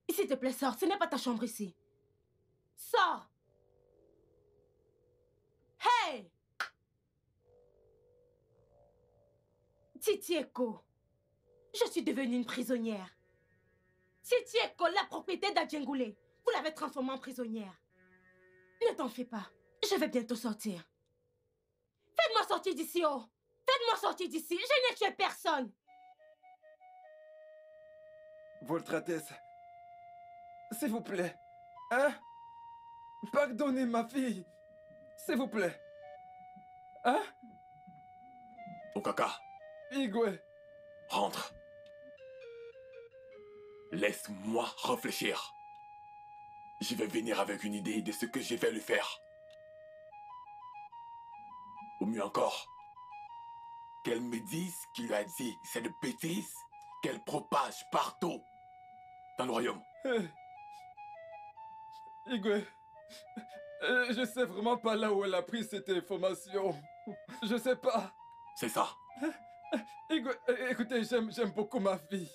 S'il te plaît, sors. Ce n'est pas ta chambre ici. Sors. Hey! Titieko. Je suis devenue une prisonnière. Titieko, la propriété d'Adjengoulé. Vous l'avez transformée en prisonnière. Ne t'en fais pas. Je vais bientôt sortir. Faites-moi sortir d'ici, oh. Faites-moi sortir d'ici. Je n'ai tué personne. Votre Altesse, s'il vous plaît. Hein? Pardonnez ma fille. S'il vous plaît. Hein? Okaka. Igwe. Rentre. Laisse-moi réfléchir. Je vais venir avec une idée de ce que je vais lui faire. Ou mieux encore, qu'elle me dise ce qu'il lui a dit cette bêtise qu'elle propage partout dans le royaume. Igwe, je sais vraiment pas là où elle a pris cette information. Je sais pas. C'est ça. Igwe, écoutez, j'aime beaucoup ma fille.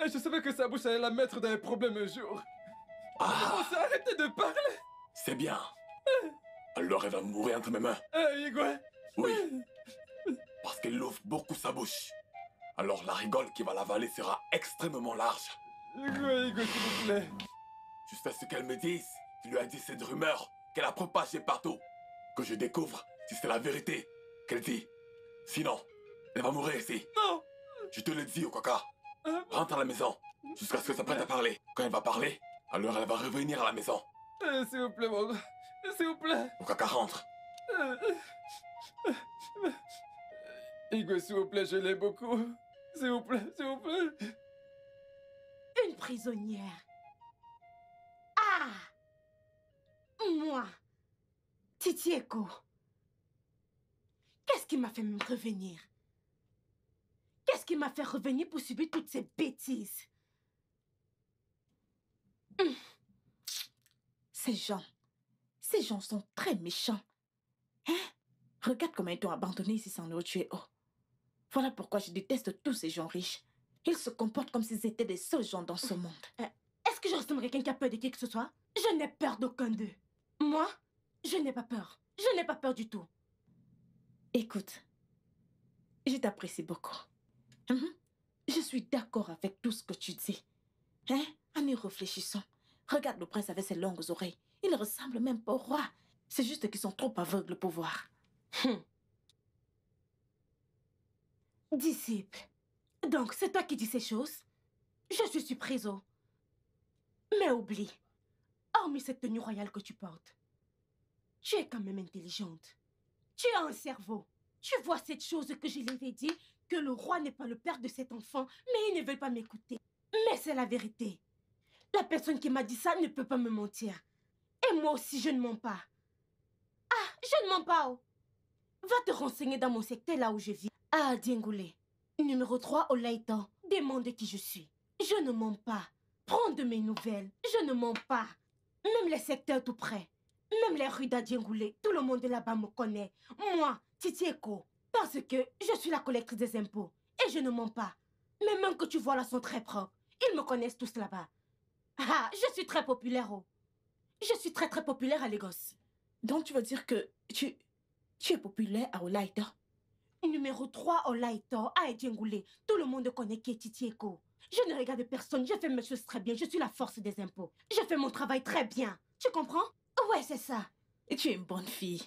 Je savais que sa bouche allait la mettre dans les problèmes un jour. Ah. Arrêtez de parler. C'est bien. Alors elle va mourir entre mes mains. Igwe. Oui. Parce qu'elle ouvre beaucoup sa bouche. Alors la rigole qui va l'avaler sera extrêmement large. Igwe, s'il vous plaît. Jusqu'à ce qu'elle me dise qu'il lui a dit cette rumeur qu'elle a propagée partout. Que je découvre si c'est la vérité qu'elle dit. Sinon, elle va mourir ici. Non. Je te le dis, Okaka. Rentre à la maison jusqu'à ce que ça prête à parler. Quand elle va parler, alors elle va revenir à la maison. S'il vous plaît, mon... S'il vous plaît. Okaka, rentre. Igwe, s'il vous plaît, je l'aime beaucoup. S'il vous plaît, s'il vous plaît. Une prisonnière. Ah! Moi, Titieko. Qu'est-ce qui m'a fait me revenir? Qu'est-ce qui m'a fait revenir pour subir toutes ces bêtises? Ces gens sont très méchants. Hein? Regarde comment ils t'ont abandonné ici sans nourriture. Oh. Voilà pourquoi je déteste tous ces gens riches. Ils se comportent comme s'ils étaient les seuls gens dans ce monde. Est-ce que je ressemble à quelqu'un qui a peur de qui que ce soit? Je n'ai peur d'aucun d'eux. Moi, je n'ai pas peur. Je n'ai pas peur du tout. Écoute, je t'apprécie beaucoup. Je suis d'accord avec tout ce que tu dis. Hein? En y réfléchissant, regarde le prince avec ses longues oreilles. Il ne ressemble même pas au roi. C'est juste qu'ils sont trop aveugles pour voir. Disciple. Donc, c'est toi qui dis ces choses? Je suis surprise, oh. Mais oublie, hormis cette tenue royale que tu portes, tu es quand même intelligente. Tu as un cerveau. Tu vois cette chose que je l'avais dit, que le roi n'est pas le père de cet enfant, mais ils ne veulent pas m'écouter. Mais c'est la vérité. La personne qui m'a dit ça ne peut pas me mentir. Et moi aussi, je ne mens pas. Ah, je ne mens pas, oh. Va te renseigner dans mon secteur là où je vis. À Diengoulé. Numéro 3 au Laïtan. Demande qui je suis. Je ne mens pas. Prends de mes nouvelles. Je ne mens pas. Même les secteurs tout près. Même les rues d'Adiengoulé. Tout le monde là-bas me connaît. Moi, Titieko. Parce que je suis la collectrice des impôts. Et je ne mens pas. Mais même que tu vois là sont très propres. Ils me connaissent tous là-bas. Ah, je suis très populaire, oh. Je suis très très populaire à Lagos. Donc tu veux dire que tu es populaire à Olaïta? Numéro 3 Olaïta à Ediengoulé. Tout le monde connaît qui est Titieko. Je ne regarde personne, je fais mes choses très bien. Je suis la force des impôts. Je fais mon travail très bien. Tu comprends? Ouais, c'est ça. Et tu es une bonne fille.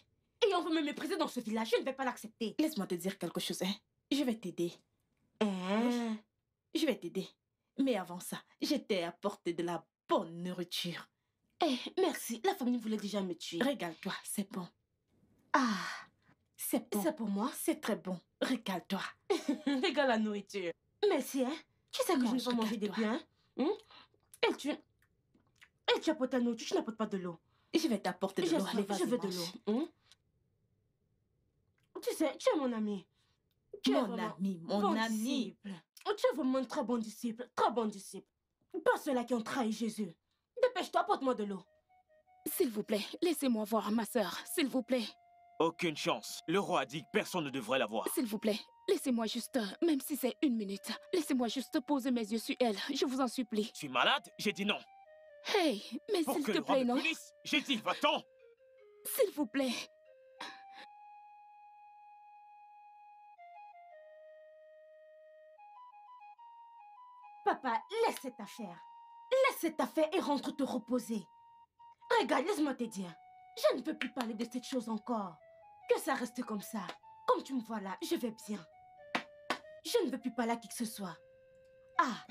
Et on veut me mépriser dans ce village, je ne vais pas l'accepter. Laisse-moi te dire quelque chose, hein. Je vais t'aider. Je vais t'aider. Mais avant ça, j'étais à portée de la bonne nourriture. Eh, merci. La famille voulait déjà me tuer. Régale-toi, c'est bon. Ah, c'est bon. C'est pour moi? C'est très bon. Régale-toi. Régale la nourriture. Merci, hein. Tu sais que je ne peux pas manger des biens. Et tu apportes ta nourriture, tu n'apportes pas de l'eau. Je vais t'apporter de l'eau. Allez, vas-y, je veux de l'eau. Tu sais, tu es mon ami. Mon ami. Tu es vraiment un très bon disciple. Très bon disciple. Pas ceux-là qui ont trahi Jésus. Dépêche-toi, apporte-moi de l'eau. S'il vous plaît, laissez-moi voir ma sœur. S'il vous plaît. Aucune chance. Le roi a dit que personne ne devrait la voir. S'il vous plaît, laissez-moi juste, même si c'est 1 minute, laissez-moi juste poser mes yeux sur elle. Je vous en supplie. Tu es malade? J'ai dit non. Hey, mais s'il te plaît, non? J'ai dit, va-t'en! S'il vous plaît. Papa, laisse cette affaire. Laisse cette affaire et rentre te reposer. Regarde, laisse-moi te dire. Je ne peux plus parler de cette chose encore. Que ça reste comme ça. Comme tu me vois là, je vais bien. Je ne veux plus parler à qui que ce soit. Ah.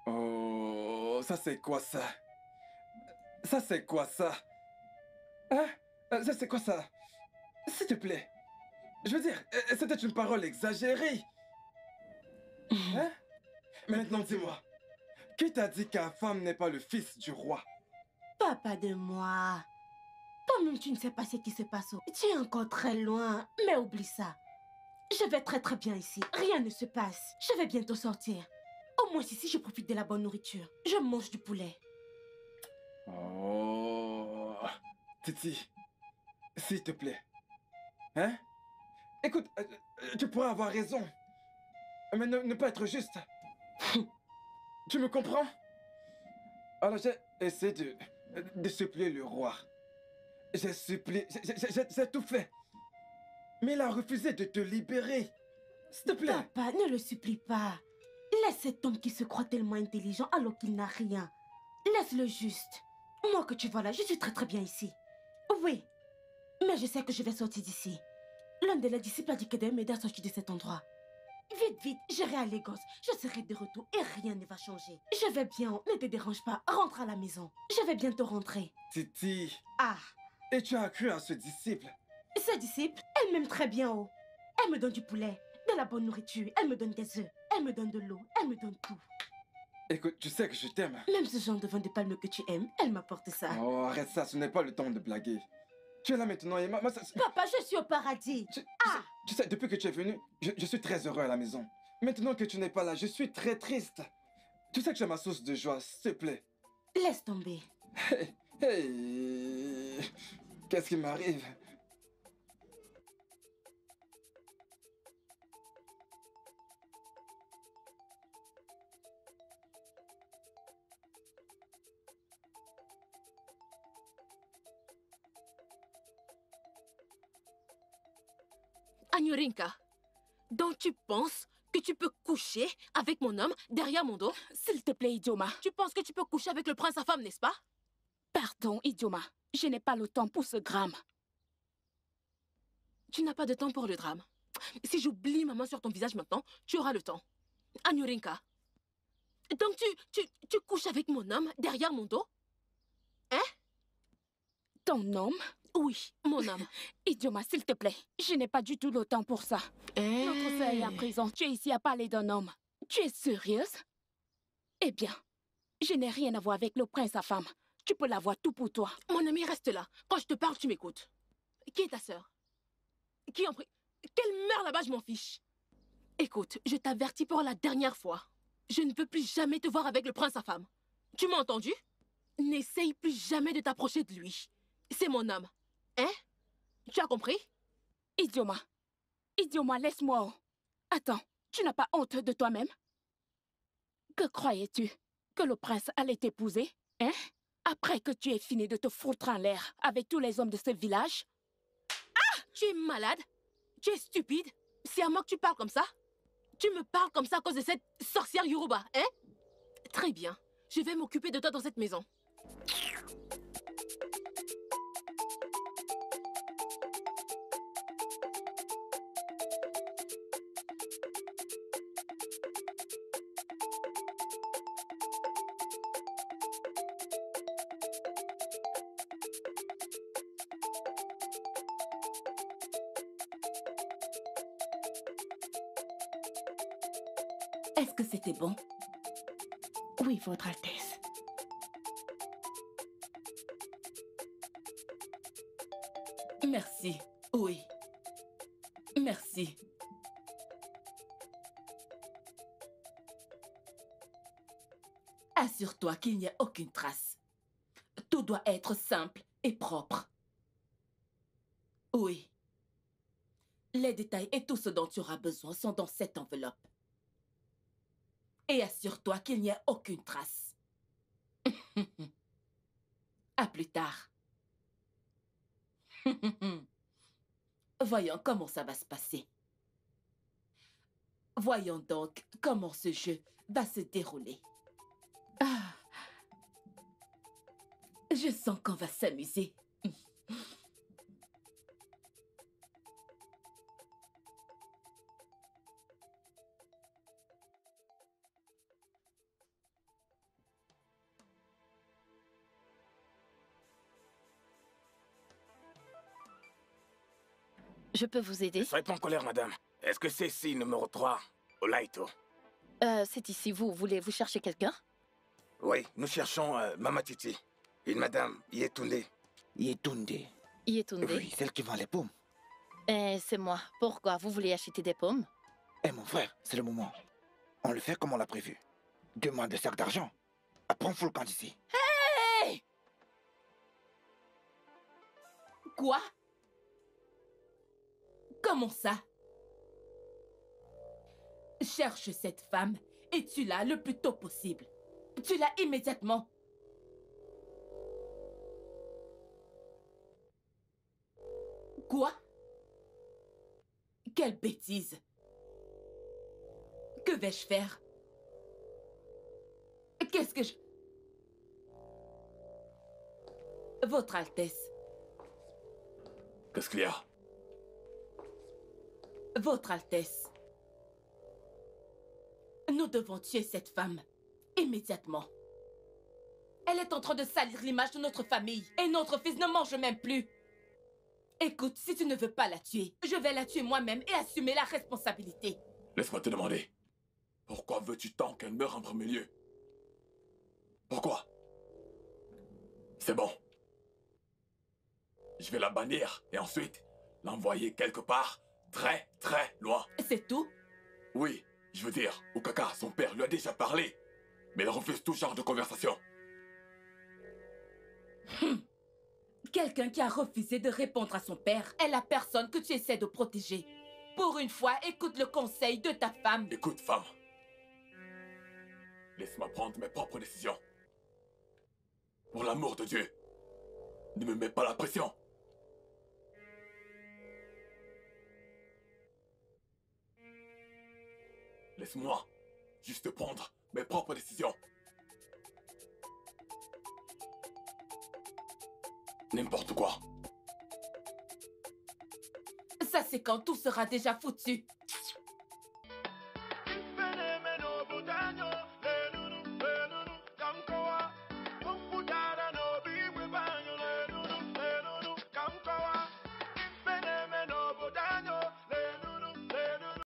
Oh, ça c'est quoi ça? Ça c'est quoi ça? Hein? Ça c'est quoi ça? S'il te plaît. Je veux dire, c'était une parole exagérée. Hein? Maintenant dis-moi, qui t'a dit qu'un femme n'est pas le fils du roi? Papa de moi. Toi-même tu ne sais pas ce qui se passe. Tu es encore très loin, mais oublie ça. Je vais très très bien ici. Rien ne se passe. Je vais bientôt sortir. Au moins ici, je profite de la bonne nourriture. Je mange du poulet. Oh, Titi, s'il te plaît. Hein? Écoute, tu pourrais avoir raison. Mais ne pas être juste. Tu me comprends? Alors j'ai essayé de supplier le roi. J'ai supplié, j'ai tout fait. Mais il a refusé de te libérer. S'il te plaît. Papa, ne le supplie pas. Laisse cet homme qui se croit tellement intelligent alors qu'il n'a rien. Laisse-le juste. Moi que tu vois là, je suis très très bien ici. Oui, mais je sais que je vais sortir d'ici. L'un de les disciples a dit que devait m'aider à sortir de cet endroit. Vite, vite, j'irai à Lagos. Je serai de retour et rien ne va changer. Je vais bien, ne te dérange pas. Rentre à la maison. Je vais bientôt rentrer. Titi. Ah, Et tu as cru à ce disciple? Ce disciple, elle m'aime très bien, oh. Elle me donne du poulet, de la bonne nourriture, elle me donne des œufs, elle me donne de l'eau, elle me donne tout. Écoute, tu sais que je t'aime. Même ce genre de vin de palme que tu aimes, elle m'apporte ça. Oh, arrête ça, ce n'est pas le temps de blaguer. Tu es là maintenant et Papa, je suis au paradis. Tu sais, depuis que tu es venu, je suis très heureux à la maison. Maintenant que tu n'es pas là, je suis très triste. Tu sais que j'ai ma source de joie, s'il te plaît. Laisse tomber. Hey, hey. Qu'est-ce qui m'arrive? Anyorinka, donc tu penses que tu peux coucher avec mon homme derrière mon dos? S'il te plaît, Idioma. Tu penses que tu peux coucher avec le prince sa femme, n'est-ce pas? Pardon, Idioma. Je n'ai pas le temps pour ce drame. Tu n'as pas de temps pour le drame. Si j'oublie ma main sur ton visage maintenant, tu auras le temps. Anyorinka. Donc tu couches avec mon homme derrière mon dos? Hein? Ton homme? Oui, mon homme. Idioma, s'il te plaît. Je n'ai pas du tout le temps pour ça. Notre sœur est à présent. Tu es ici à parler d'un homme. Tu es sérieuse? Eh bien, je n'ai rien à voir avec le prince sa femme. Tu peux l'avoir tout pour toi. Mon ami, reste là. Quand je te parle, tu m'écoutes. Qui est ta sœur? Qui en prie? Quelle mère là-bas, je m'en fiche. Écoute, je t'avertis pour la dernière fois. Je ne veux plus jamais te voir avec le prince sa femme. Tu m'as entendu? N'essaye plus jamais de t'approcher de lui. C'est mon homme. Hein? Tu as compris? Idioma. Idioma, laisse-moi. Oh. Attends, tu n'as pas honte de toi-même? Que croyais-tu? Que le prince allait t'épouser? Hein? Après que tu aies fini de te foutre en l'air avec tous les hommes de ce village? Ah! Tu es malade? Tu es stupide? C'est à moi que tu parles comme ça? Tu me parles comme ça à cause de cette sorcière Yoruba, hein? Très bien. Je vais m'occuper de toi dans cette maison. Est-ce que c'était bon? Oui, Votre Altesse. Merci. Oui. Merci. Assure-toi qu'il n'y a aucune trace. Tout doit être simple et propre. Oui. Les détails et tout ce dont tu auras besoin sont dans cette enveloppe. Et assure-toi qu'il n'y a aucune trace. À plus tard. Voyons comment ça va se passer. Voyons donc comment ce jeu va se dérouler. Ah. Je sens qu'on va s'amuser. Je peux vous aider? Ne soyez pas en colère, madame. Est-ce que c'est ici, numéro 3, au Laito? C'est ici. Vous cherchez quelqu'un? Oui, nous cherchons Mama Titi. Une madame Yetunde. Yetunde? Yetunde? Oui, celle qui vend les pommes. C'est moi. Pourquoi? Vous voulez acheter des pommes? Eh mon frère, c'est le moment. On le fait comme on l'a prévu. Demande 2 sacs d'argent. Après, on fout le camp d'ici. Hey! Quoi? Comment ça? Cherche cette femme et tue-la le plus tôt possible. Tue-la immédiatement. Quoi? Quelle bêtise! Que vais-je faire? Qu'est-ce que je... Votre Altesse. Qu'est-ce qu'il y a? Votre Altesse. Nous devons tuer cette femme. Immédiatement. Elle est en train de salir l'image de notre famille. Et notre fils ne mange même plus. Écoute, si tu ne veux pas la tuer, je vais la tuer moi-même et assumer la responsabilité. Laisse-moi te demander. Pourquoi veux-tu tant qu'elle meure en premier lieu? Pourquoi? C'est bon. Je vais la bannir et ensuite l'envoyer quelque part très très loin. C'est tout? Oui, je veux dire, Okaka, son père, lui a déjà parlé. Mais il refuse tout genre de conversation. Quelqu'un qui a refusé de répondre à son père est la personne que tu essaies de protéger. Pour une fois, écoute le conseil de ta femme. Écoute, femme. Laisse-moi prendre mes propres décisions. Pour l'amour de Dieu, ne me mets pas la pression. Laisse-moi juste prendre mes propres décisions. N'importe quoi. Ça, c'est quand tout sera déjà foutu.